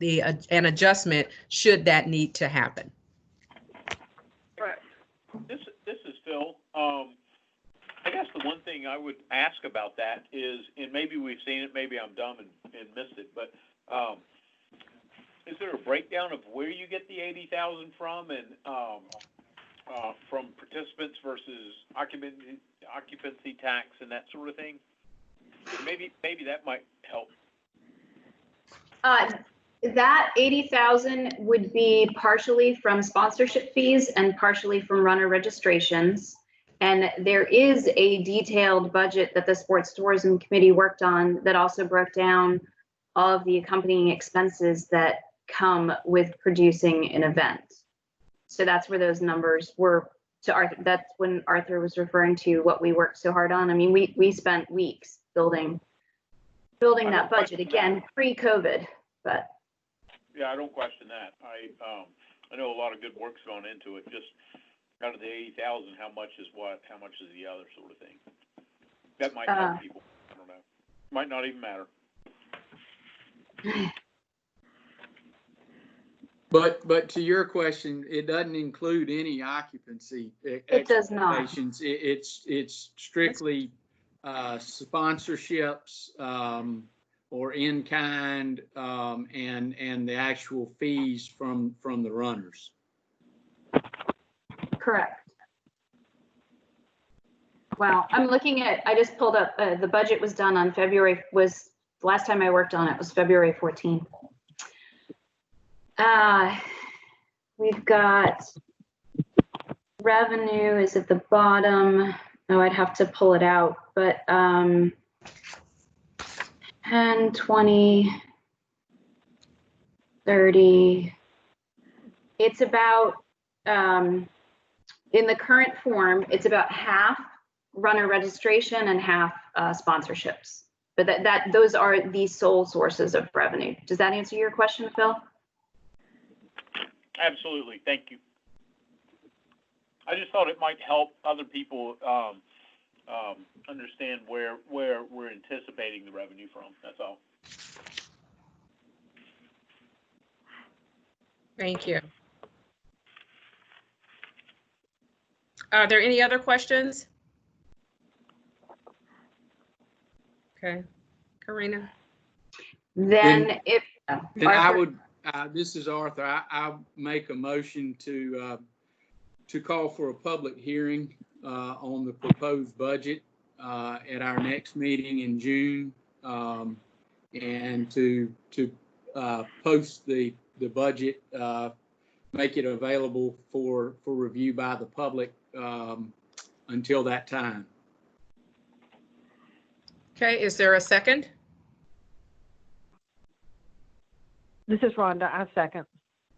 an adjustment should that need to happen. Right. This is Phil. I guess the one thing I would ask about that is, and maybe we've seen it, maybe I'm dumb and missed it, but is there a breakdown of where you get the 80,000 from, and from participants versus occupancy tax and that sort of thing? Maybe that might help. That 80,000 would be partially from sponsorship fees and partially from runner registrations. And there is a detailed budget that the Sports Tourism Committee worked on that also broke down all of the accompanying expenses that come with producing an event. So that's where those numbers were. To Arthur, that's when Arthur was referring to what we worked so hard on. I mean, we spent weeks building that budget, again, pre-COVID, but. Yeah, I don't question that. I know a lot of good work's gone into it. Just out of the 80,000, how much is what? How much is the other, sort of thing? That might help people. I don't know. Might not even matter. But to your question, it doesn't include any occupancy expectations. It's strictly sponsorships or in kind, and the actual fees from the runners. Correct. Wow, I'm looking at. I just pulled up. The budget was done on the last time I worked on it was February 14th. We've got revenue is at the bottom. Oh, I'd have to pull it out, but 10, 20, 30. It's about, in the current form, it's about half runner registration and half sponsorships. But those are the sole sources of revenue. Does that answer your question, Phil? Absolutely. Thank you. I just thought it might help other people understand where we're anticipating the revenue from. That's all. Thank you. Are there any other questions? Okay, Karina. Then if, And I would, this is Arthur, I make a motion to call for a public hearing on the proposed budget at our next meeting in June, and to post the budget, make it available for review by the public until that time. Okay, is there a second? This is Rhonda. I second.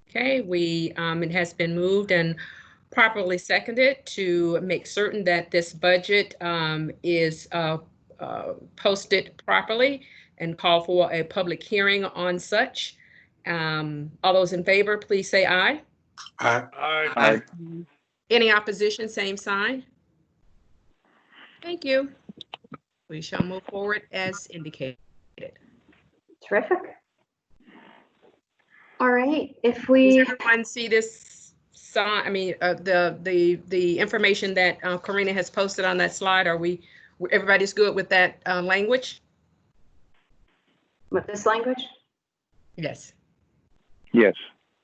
Okay, it has been moved and properly seconded to make certain that this budget is posted properly and call for a public hearing on such. All those in favor, please say aye. Aye. Any opposition, same sign. Thank you. We shall move forward as indicated. terrific. All right, if Does we, everyone see this sign? I mean, the information that Karina has posted on that slide. Everybody's good with that language? with this language? Yes. Yes.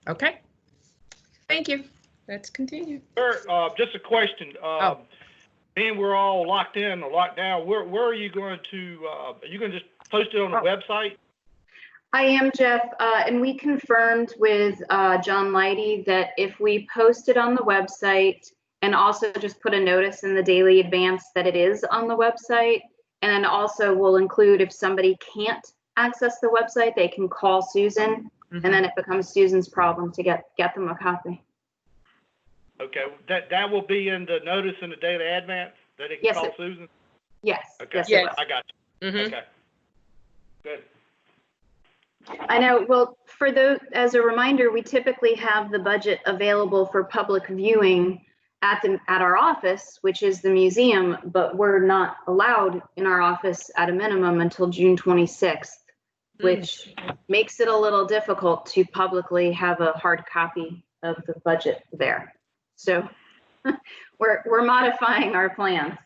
Okay. Thank you. Let's continue. Sir, just a question. Being we're all locked in or locked down, where are you going to, are you going to just post it on the website? I am, Jeff, and we confirmed with John Leidy that if we post it on the website and also just put a notice in the Daily Advance that it is on the website, and then also we'll include if somebody can't access the website, they can call Susan, and then it becomes Susan's problem to get them a copy. Okay, that will be in the notice in the Daily Advance that it can Yes, call Susan? Yes. Okay, Yes, Yes. it will. I got you. Mhm. Okay. Good. I know. Well, as a reminder, we typically have the budget available for public viewing at our office, which is the museum, but we're not allowed in our office at a minimum until June 26th, which makes it a little difficult to publicly have a hard copy of the budget there. So we're modifying our plans.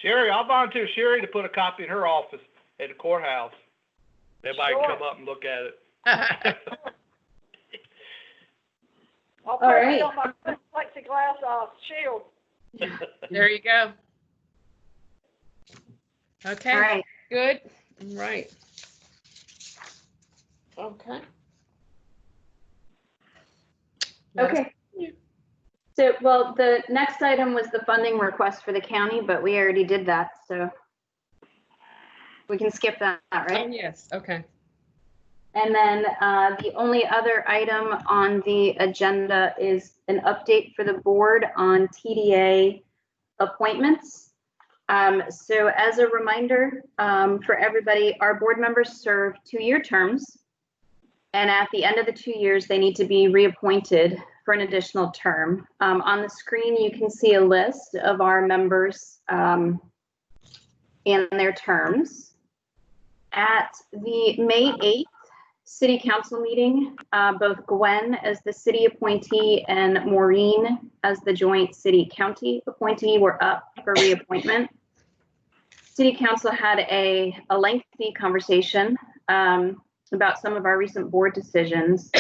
Sherry, I'll volunteer Sherry to put a copy in her office at the courthouse. Everybody can come up and look at it. I'll All right. put it on my plexiglass shield. There you go. Okay. All right. Good. All right. Okay. Okay. So, well, the next item was the funding request for the county, but we already did that, so we can skip that, Oh, right? yes. Okay. And then the only other item on the agenda is an update for the board on TDA appointments. So as a reminder for everybody, our board members serve 2-year terms. And at the end of the 2 years, they need to be reappointed for an additional term. On the screen, you can see a list of our members and their terms. At the May 8th City Council meeting, both Gwen as the city appointee and Maureen as the joint city-county appointee were up for reappointment. City Council had a lengthy conversation about some of our recent board decisions.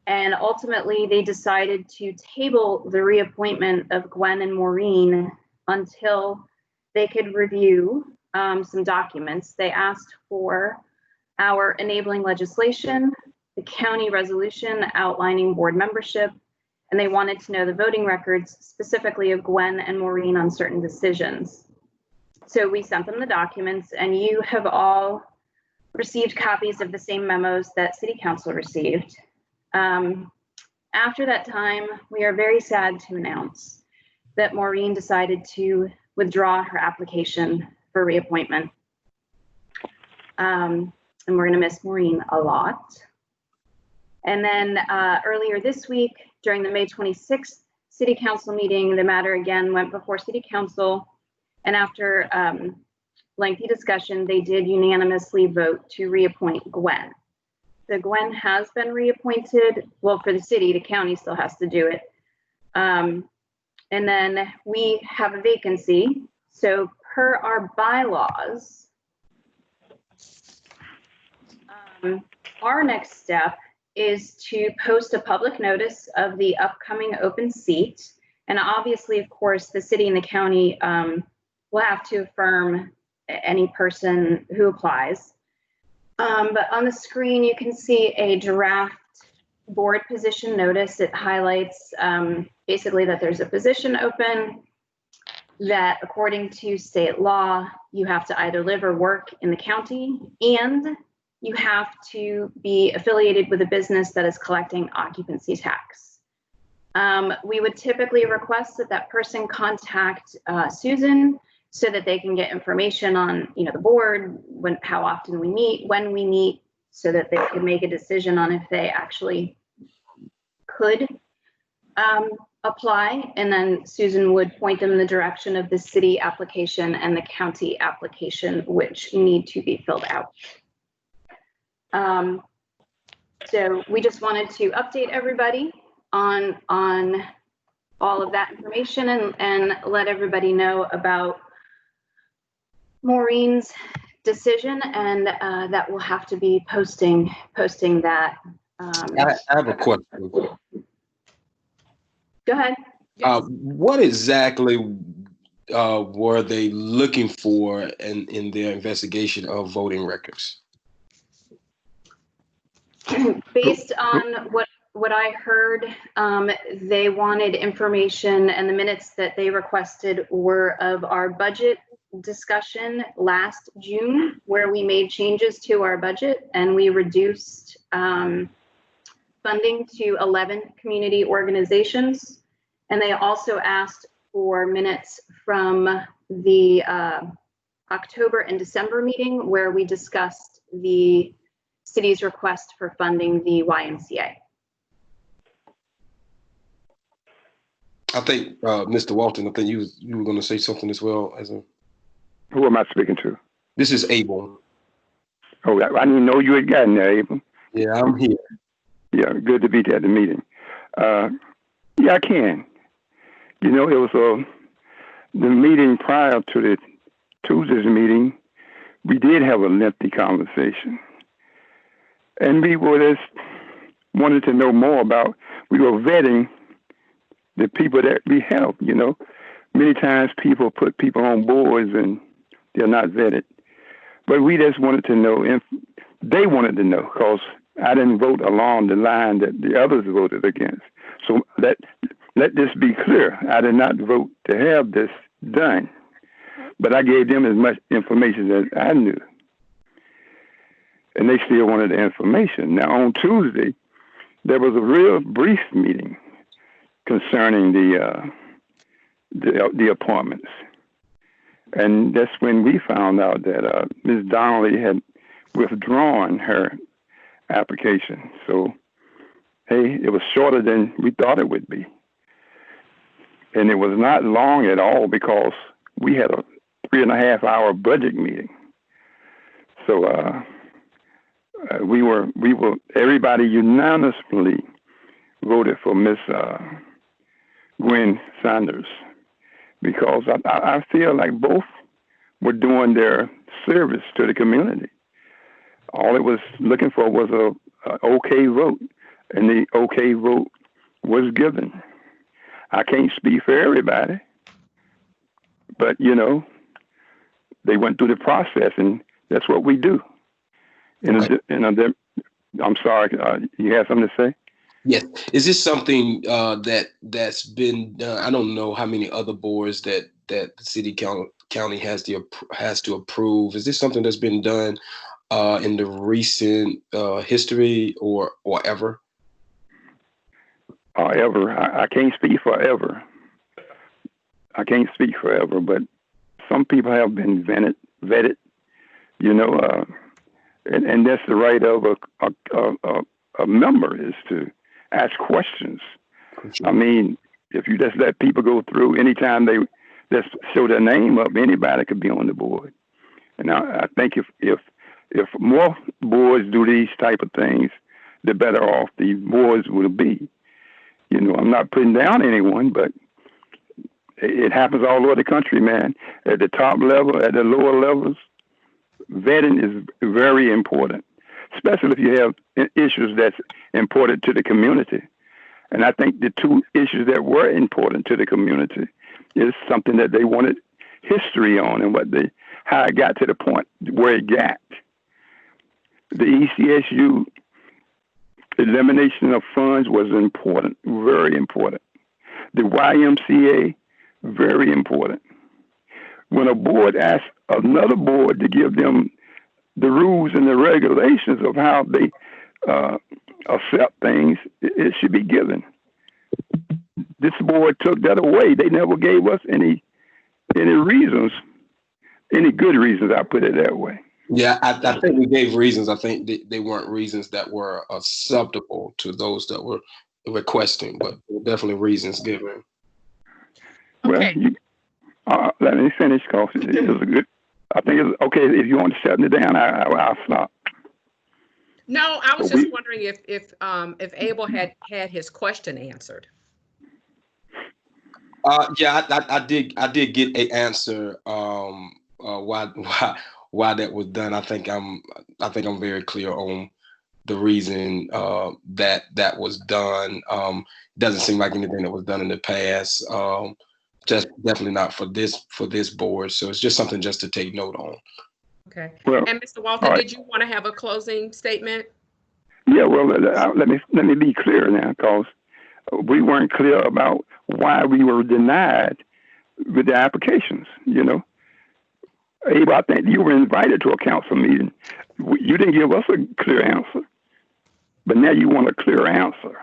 And ultimately, they decided to table the reappointment of Gwen and Maureen until they could review some documents. They asked for our enabling legislation, the county resolution outlining board membership, and they wanted to know the voting records, specifically of Gwen and Maureen on certain decisions. So we sent them the documents, and you have all received copies of the same memos that City Council received. After that time, we are very sad to announce that Maureen decided to withdraw her application for reappointment. And we're going to miss Maureen a lot. And then earlier this week, during the May 26th City Council meeting, the matter again went before City Council. And after lengthy discussion, they did unanimously vote to reappoint Gwen. So Gwen has been reappointed. Well, for the city, the county still has to do it. And then we have a vacancy. So per our bylaws, our next step is to post a public notice of the upcoming open seat. And obviously, of course, the city and the county will have to affirm any person who applies. But on the screen, you can see a draft board position notice. It highlights basically that there's a position open, that according to state law, you have to either live or work in the county, and you have to be affiliated with a business that is collecting occupancy tax. We would typically request that that person contact Susan so that they can get information on, the board, how often we meet, when we meet, so that they could make a decision on if they actually could apply. And then Susan would point them in the direction of the city application and the county application, which need to be filled out. So we just wanted to update everybody on all of that information and let everybody know about Maureen's decision, and that we'll have to be posting that. I have a question. Go ahead. What exactly were they looking for in their investigation of voting records? Based on what I heard, they wanted information, and the minutes that they requested were of our budget discussion last June, where we made changes to our budget and we reduced funding to 11 community organizations. And they also asked for minutes from the October and December meeting, where we discussed the city's request for funding the YMCA. I think, Mr. Walton, I think you were going to say something as well. Who am I speaking to? This is Abel. Oh, I didn't know you had gotten there, Abel. Yeah, I'm here. Yeah, good to be at the meeting. Yeah, I can. It was the meeting prior to the Tuesday's meeting. We did have a lengthy conversation, and we were just wanted to know more about. We were vetting the people that we help. Many times people put people on boards and they're not vetted. But we just wanted to know if they wanted to know, because I didn't vote along the line that the others voted against. So let this be clear. I did not vote to have this done, but I gave them as much information as I knew. And they still wanted the information. Now on Tuesday, there was a real brief meeting concerning the appointments. And that's when we found out that Ms. Donnelly had withdrawn her application. So, hey, it was shorter than we thought it would be. And it was not long at all, because we had a 3.5-hour budget meeting. So everybody unanimously voted for Miss Gwen Sanders, because I feel like both were doing their service to the community. All it was looking for was a okay vote, and the okay vote was given. I can't speak for everybody, but they went through the process, and that's what we do. I'm sorry, you have something to say? Yes. Is this something that's been done? I don't know how many other boards that the city county has to approve. Is this something that's been done in the recent history or ever? Ever. I can't speak for ever. I can't speak forever, but some people have been vetted, and that's the right of a member, is to ask questions. I mean, if you just let people go through, anytime they just show their name up, anybody could be on the board. And I think if more boards do these type of things, the better off the boards will be. I'm not putting down anyone, but it happens all over the country, man. At the top level, at the lower levels, vetting is very important, especially if you have issues that's important to the community. And I think the two issues that were important to the community is something that they wanted history on and how it got to the point where it got. The ECSU elimination of funds was important, very important. The YMCA, very important. When a board asks another board to give them the rules and the regulations of how they accept things, it should be given. This board took that away. They never gave us any reasons, any good reasons, I put it that way. Yeah, I think we gave reasons. I think they weren't reasons that were acceptable to those that were requesting, but definitely reasons given. Okay. Well, let me finish, because it was a good. I think it's okay if you want to shut me down. I'll stop. No, I was just wondering if Abel had his question answered. Yeah, I did get an answer. Why that was done. I think I'm very clear on the reason that was done. Doesn't seem like anything that was done in the past. Just definitely not for this board. So it's just something just to take note on. Okay. Well, and Mr. Walton, right. Did you want to have a closing statement? Yeah. Well, let me be clear now, because we weren't clear about why we were denied with the applications. You know, Abe, I think you were invited to a council meeting. You didn't give us a clear answer, but now you want a clear answer.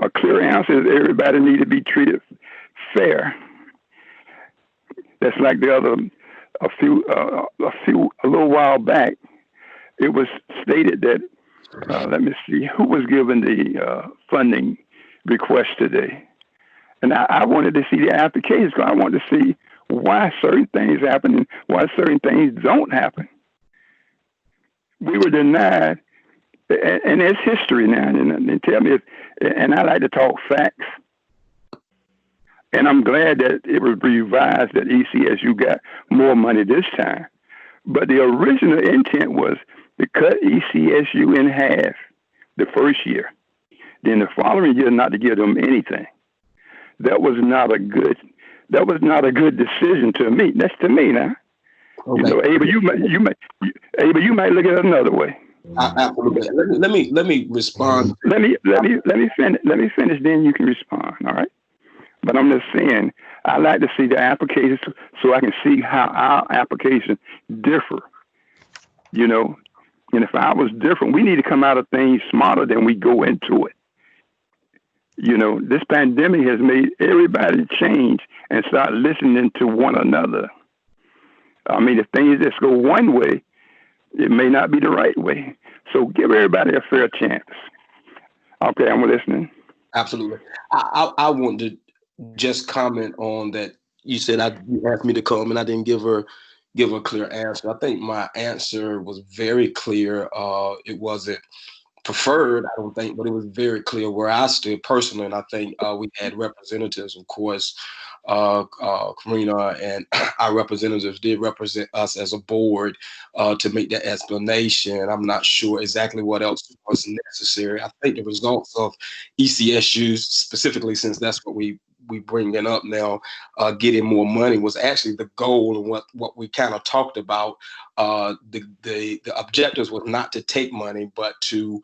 A clear answer is everybody need to be treated fair. That's like a little while back, it was stated that, let me see, who was given the funding request today. And I wanted to see the applications, because I wanted to see why certain things happen and why certain things don't happen. We were denied, and it's history now. And tell me and I like to talk facts. And I'm glad that it was revised that ECSU got more money this time. But the original intent was to cut ECSU in half the first year. Then the following year, not to give them anything. That was not a good decision to me. That's to me now. Okay. You know, Abel, you might look at it another way. Absolutely. Let me respond. Let me finish. Then you can respond. All right. But I'm just saying, I like to see the applications so I can see how our applications differ. You know, and if I was different, we need to come out of things smarter than we go into it. You know, this pandemic has made everybody change and start listening to one another. I mean, if things just go one way, it may not be the right way. So give everybody a fair chance. Okay, I'm listening. Absolutely. I want to just comment on that. You said you asked me to come, and I didn't give a clear answer. I think my answer was very clear. It wasn't preferred, I don't think, but it was very clear where I stood personally. And I think we had representatives, of course, Karina and our representatives did represent us as a board to make that explanation. I'm not sure exactly what else was necessary. I think the results of ECSU, specifically since that's what we bringing up now, getting more money was actually the goal, and what we kind of talked about. The objectives was not to take money, but to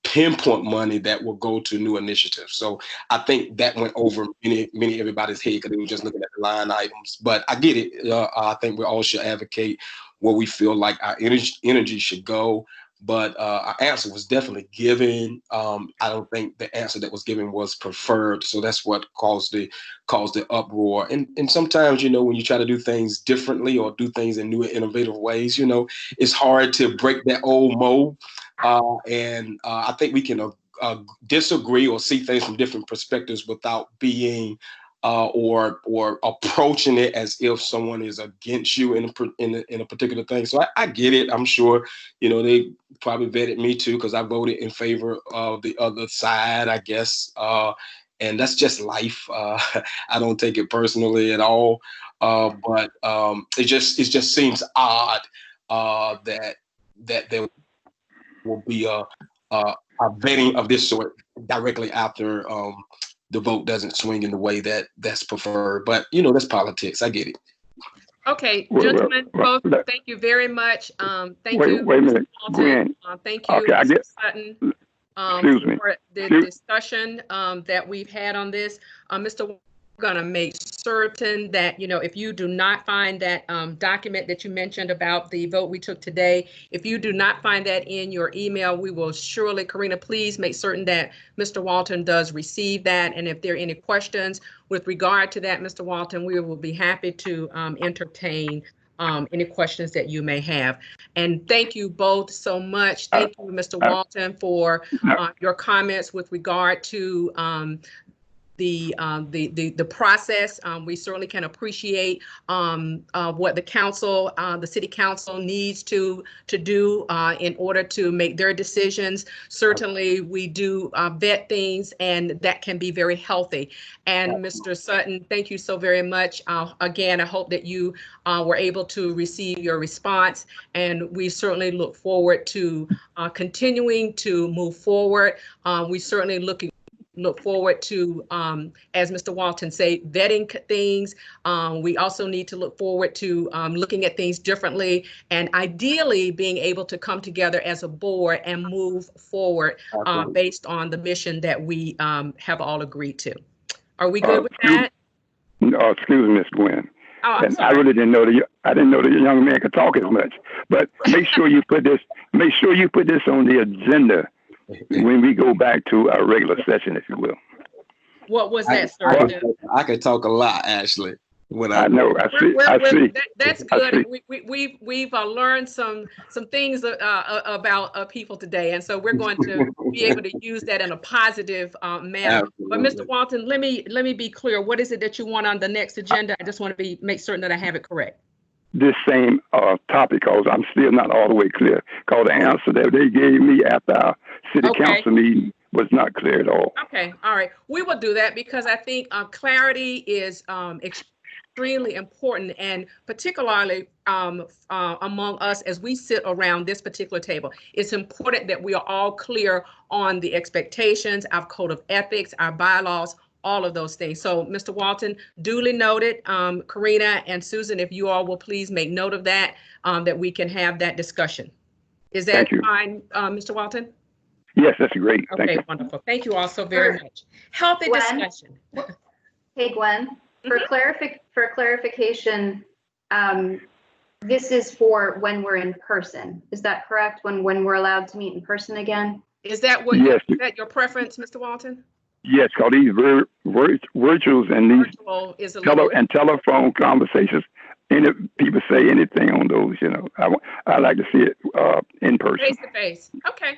pinpoint money that will go to new initiatives. So I think that went over many everybody's head, because they were just looking at the line items. But I get it. I think we all should advocate where we feel like our energy should go. But our answer was definitely given. I don't think the answer that was given was preferred. So that's what caused the uproar. And sometimes, you know, when you try to do things differently or do things in new and innovative ways, you know, it's hard to break that old mold. And I think we can disagree or see things from different perspectives without being or approaching it as if someone is against you in a particular thing. So I get it. I'm sure, you know, they probably vetted me too, because I voted in favor of the other side, I guess. and that's just life. I don't take it personally at all, but it just seems odd that there will be a vetting of this sort directly after the vote doesn't swing in the way that's preferred. But that's politics. I get it. Okay, gentlemen, both, thank you very much. Thank you, wait a minute, Mr. Gwen. Thank you, Okay, Mr. Sutton, for the discussion that we've had on this. Mr. We're going to make certain that, if you do not find that document that you mentioned about the vote we took today, if you do not find that in your email, we will surely, Karina, please make certain that Mr. Walton does receive that. And if there are any questions with regard to that, Mr. Walton, we will be happy to entertain any questions that you may have. And thank you both so much. Thank you, Mr. Walton, for your comments with regard to the process. We certainly can appreciate what the council, the city council needs to do in order to make their decisions. Certainly, we do vet things, and that can be very healthy. And Mr. Sutton, thank you so very much. Again, I hope that you were able to receive your response, and we certainly look forward to continuing to move forward. We certainly look forward to, as Mr. Walton said, vetting things. We also need to look forward to looking at things differently, and ideally being able to come together as a board and move forward based on the mission that we have all agreed to. Are we good with that? No, excuse me, Ms. Gwen. Oh, and I really didn't know the young man could talk as much. But make sure you put this on the agenda when we go back to our regular session, if you will. What was that, sir? I could talk a lot, actually. When I know, I see. That's good. We've learned some things about people today, and so we're going to be able to use that in a positive manner. Absolutely. But Mr. Walton, let me be clear. What is it that you want on the next agenda? I just want to make certain that I have it correct. This same topic, because I'm still not all the way clear. Because the answer that they gave me after our city council meeting was not clear at all. Okay, all right. We will do that because I think clarity is extremely important, and particularly among us as we sit around this particular table. It's important that we are all clear on the expectations, our code of ethics, our bylaws, all of those things. So, Mr. Walton, duly noted. Karina and Susan, if you all will please make note of that, that we can have that discussion. Is that fine, Mr. Walton? Yes, that's great. Okay, thank you. Wonderful. Thank you all so very much. Healthy discussion. Hey, Gwen, for clarification, this is for when we're in person. Is that correct? When we're allowed to meet in person again? Is that what? Yes. Is that your preference, Mr. Walton? Yes, because these virtuals and these telephone conversations, people say anything on those, I like to see it in person. Face to face. Okay.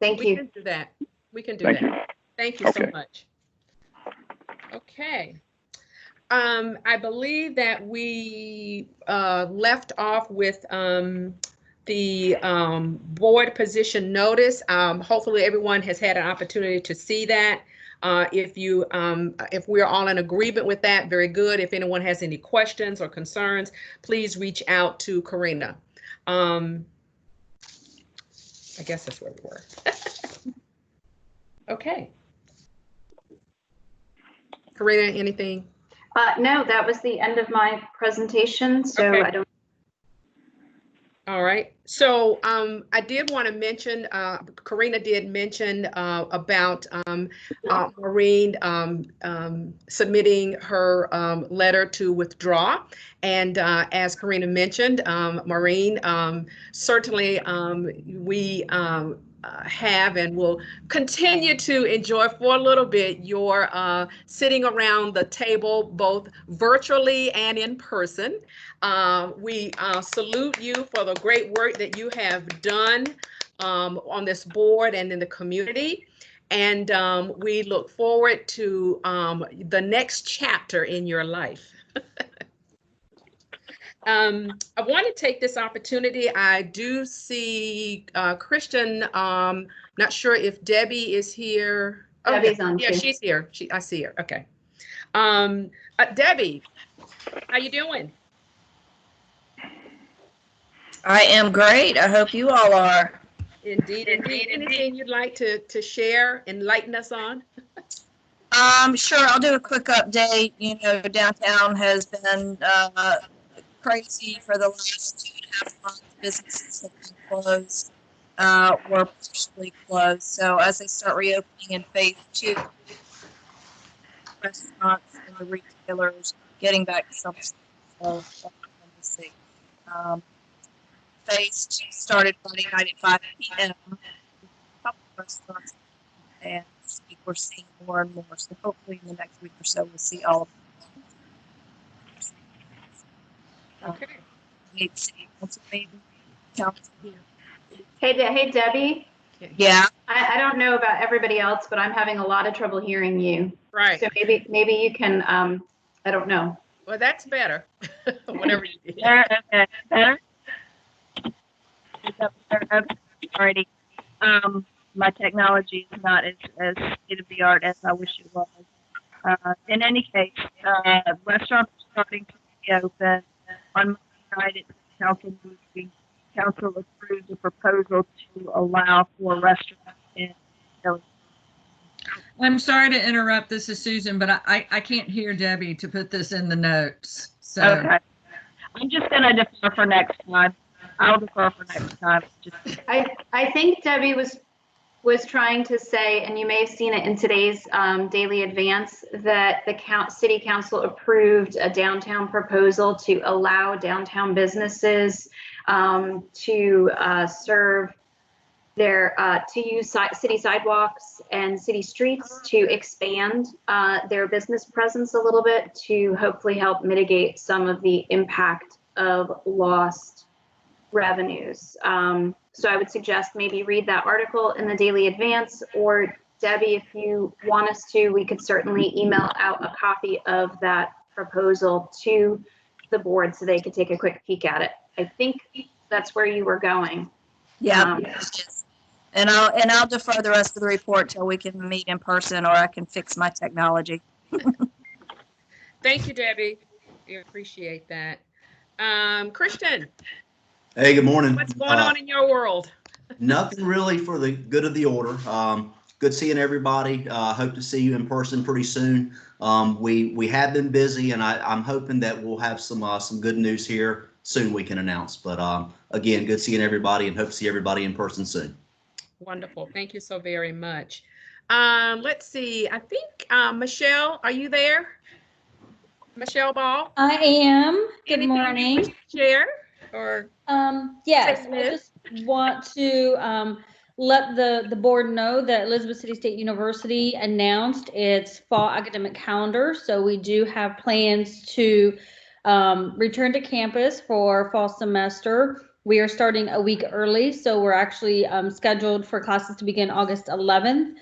Thank you. We can do that. We can do that. Thank you so much. Okay. I believe that we left off with the board position notice. Hopefully everyone has had an opportunity to see that. If we're all in agreement with that, very good. If anyone has any questions or concerns, please reach out to Karina. I guess that's where we were. Okay. Karina, anything? No, that was the end of my presentation, so okay. I don't. All right. So I did want to mention, Karina did mention about Maureen submitting her letter to withdraw. And as Karina mentioned, Maureen, certainly we have and will continue to enjoy for a little bit your sitting around the table, both virtually and in person. We salute you for the great work that you have done on this board and in the community. And we look forward to the next chapter in your life. I want to take this opportunity. I do see Christian. Not sure if Debbie is here. Debbie's on Yeah, too. she's here. I see her. Okay. Debbie, how you doing? I am great. I hope you all are. Indeed. Anything you'd like to share, enlighten us on? Sure. I'll do a quick update. You know, downtown has been crazy for the last 2.5 months. Businesses have been closed, were partially closed. So as they start reopening in phase 2, restaurants and the retailers getting back to some sort of normalcy. Phase 2 started Friday night at 5 p.m. A couple of restaurants, and this week we're seeing more and more. So hopefully in the next week or so we'll see all of them. Okay. Hey, Debbie. Yeah. I don't know about everybody else, but I'm having a lot of trouble hearing you. Right. So maybe you can, I don't know. Well, that's better. Whatever you do. Okay. Better? Alrighty. My technology is not as state of the art as I wish it was. In any case, restaurants are starting to reopen. On Monday night at the council meeting, council approved a proposal to allow for restaurants in. I'm sorry to interrupt. This is Susan, but I can't hear Debbie to put this in the notes. So. Okay. I'm just going to defer for next time. I'll defer for next time. I think Debbie was trying to say, and you may have seen it in today's daily advance, that the city council approved a downtown proposal to allow downtown businesses to serve to use city sidewalks and city streets to expand their business presence a little bit to hopefully help mitigate some of the impact of lost revenues. So I would suggest maybe read that article in the Daily Advance, or Debbie, if you want us to, we could certainly email out a copy of that proposal to the board so they could take a quick peek at it. I think that's where you were going. Yeah. And I'll defer the rest of the report till we can meet in person, or I can fix my technology. Thank you, Debbie. We appreciate that. Christian. Hey, good morning. What's going on in your world? Nothing really for the good of the order. Good seeing everybody. Hope to see you in person pretty soon. We have been busy, and I'm hoping that we'll have some good news here soon we can announce. But again, good seeing everybody, and hope to see everybody in person soon. Wonderful. Thank you so very much. Let's see. I think Michelle, are you there? Michelle Ball? I am. Good Anything morning. You wish to share? Or yes, I just want to let the board know that Elizabeth City State University announced its fall academic calendar. So we do have plans to return to campus for fall semester. We are starting a week early, so we're actually scheduled for classes to begin August 11th.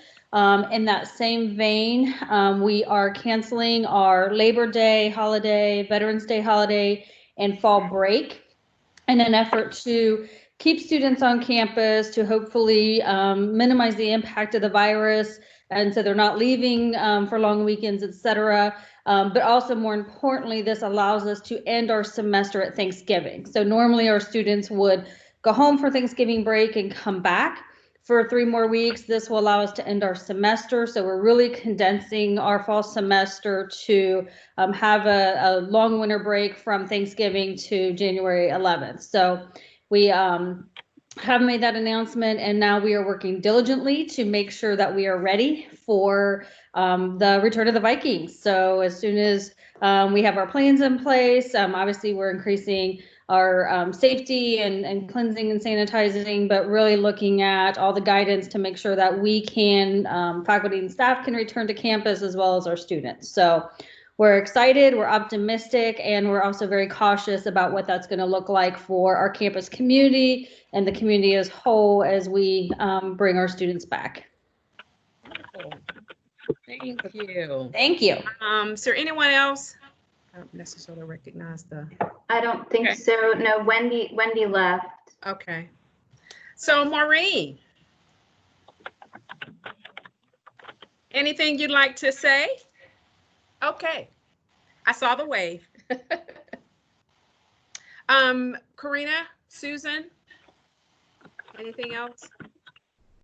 In that same vein, we are canceling our Labor Day holiday, Veterans Day holiday, and fall break in an effort to keep students on campus, to hopefully minimize the impact of the virus, and so they're not leaving for long weekends, etc. But also, more importantly, this allows us to end our semester at Thanksgiving. So normally our students would go home for Thanksgiving break and come back for 3 more weeks. This will allow us to end our semester. So we're really condensing our fall semester to have a long winter break from Thanksgiving to January 11th. So we have made that announcement, and now we are working diligently to make sure that we are ready for the return of the Vikings. So as soon as we have our plans in place, obviously we're increasing our safety and cleansing and sanitizing, but really looking at all the guidance to make sure that we can, faculty and staff can return to campus as well as our students. So we're excited, we're optimistic, and we're also very cautious about what that's going to look like for our campus community and the community as whole as we bring our students back. Thank you. Thank you. Is there anyone else? I don't necessarily recognize the. I don't think so. No, Wendy left. Okay. So Maureen. Anything you'd like to say? Okay, I saw the wave. Karina, Susan, anything else?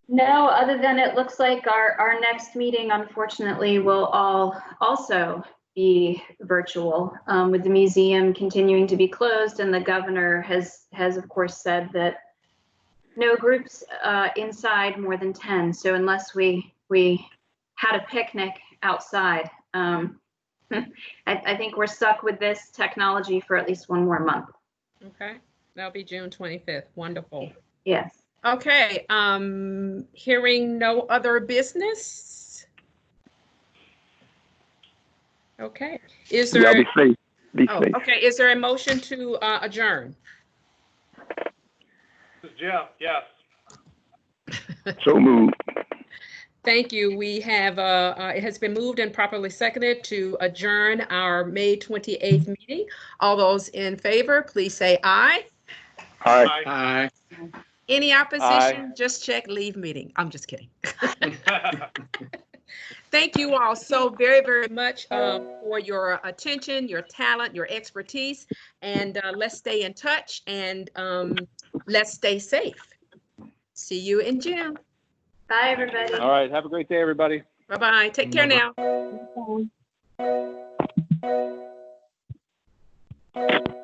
No, other than it looks like our next meeting, unfortunately, will all also be virtual, with the museum continuing to be closed, and the governor has of course said that no groups inside more than 10. So unless we had a picnic outside, I think we're stuck with this technology for at least one more month. Okay, that'll be June 25th. Wonderful. Yes. Okay, hearing no other business. Okay, is there? Yeah, be safe. Be safe. Okay, is there a motion to adjourn? This is Jeff, yes. So moved. Thank you. We have, it has been moved and properly seconded to adjourn our May 28th meeting. All those in favor, please say aye. Aye. Aye. Any opposition? Just check leave meeting. I'm just kidding. Thank you all so very, very much for your attention, your talent, your expertise, and let's stay in touch and let's stay safe. See you in June. Bye, everybody. All right. Have a great day, everybody. Bye-bye. Take care now. Bye.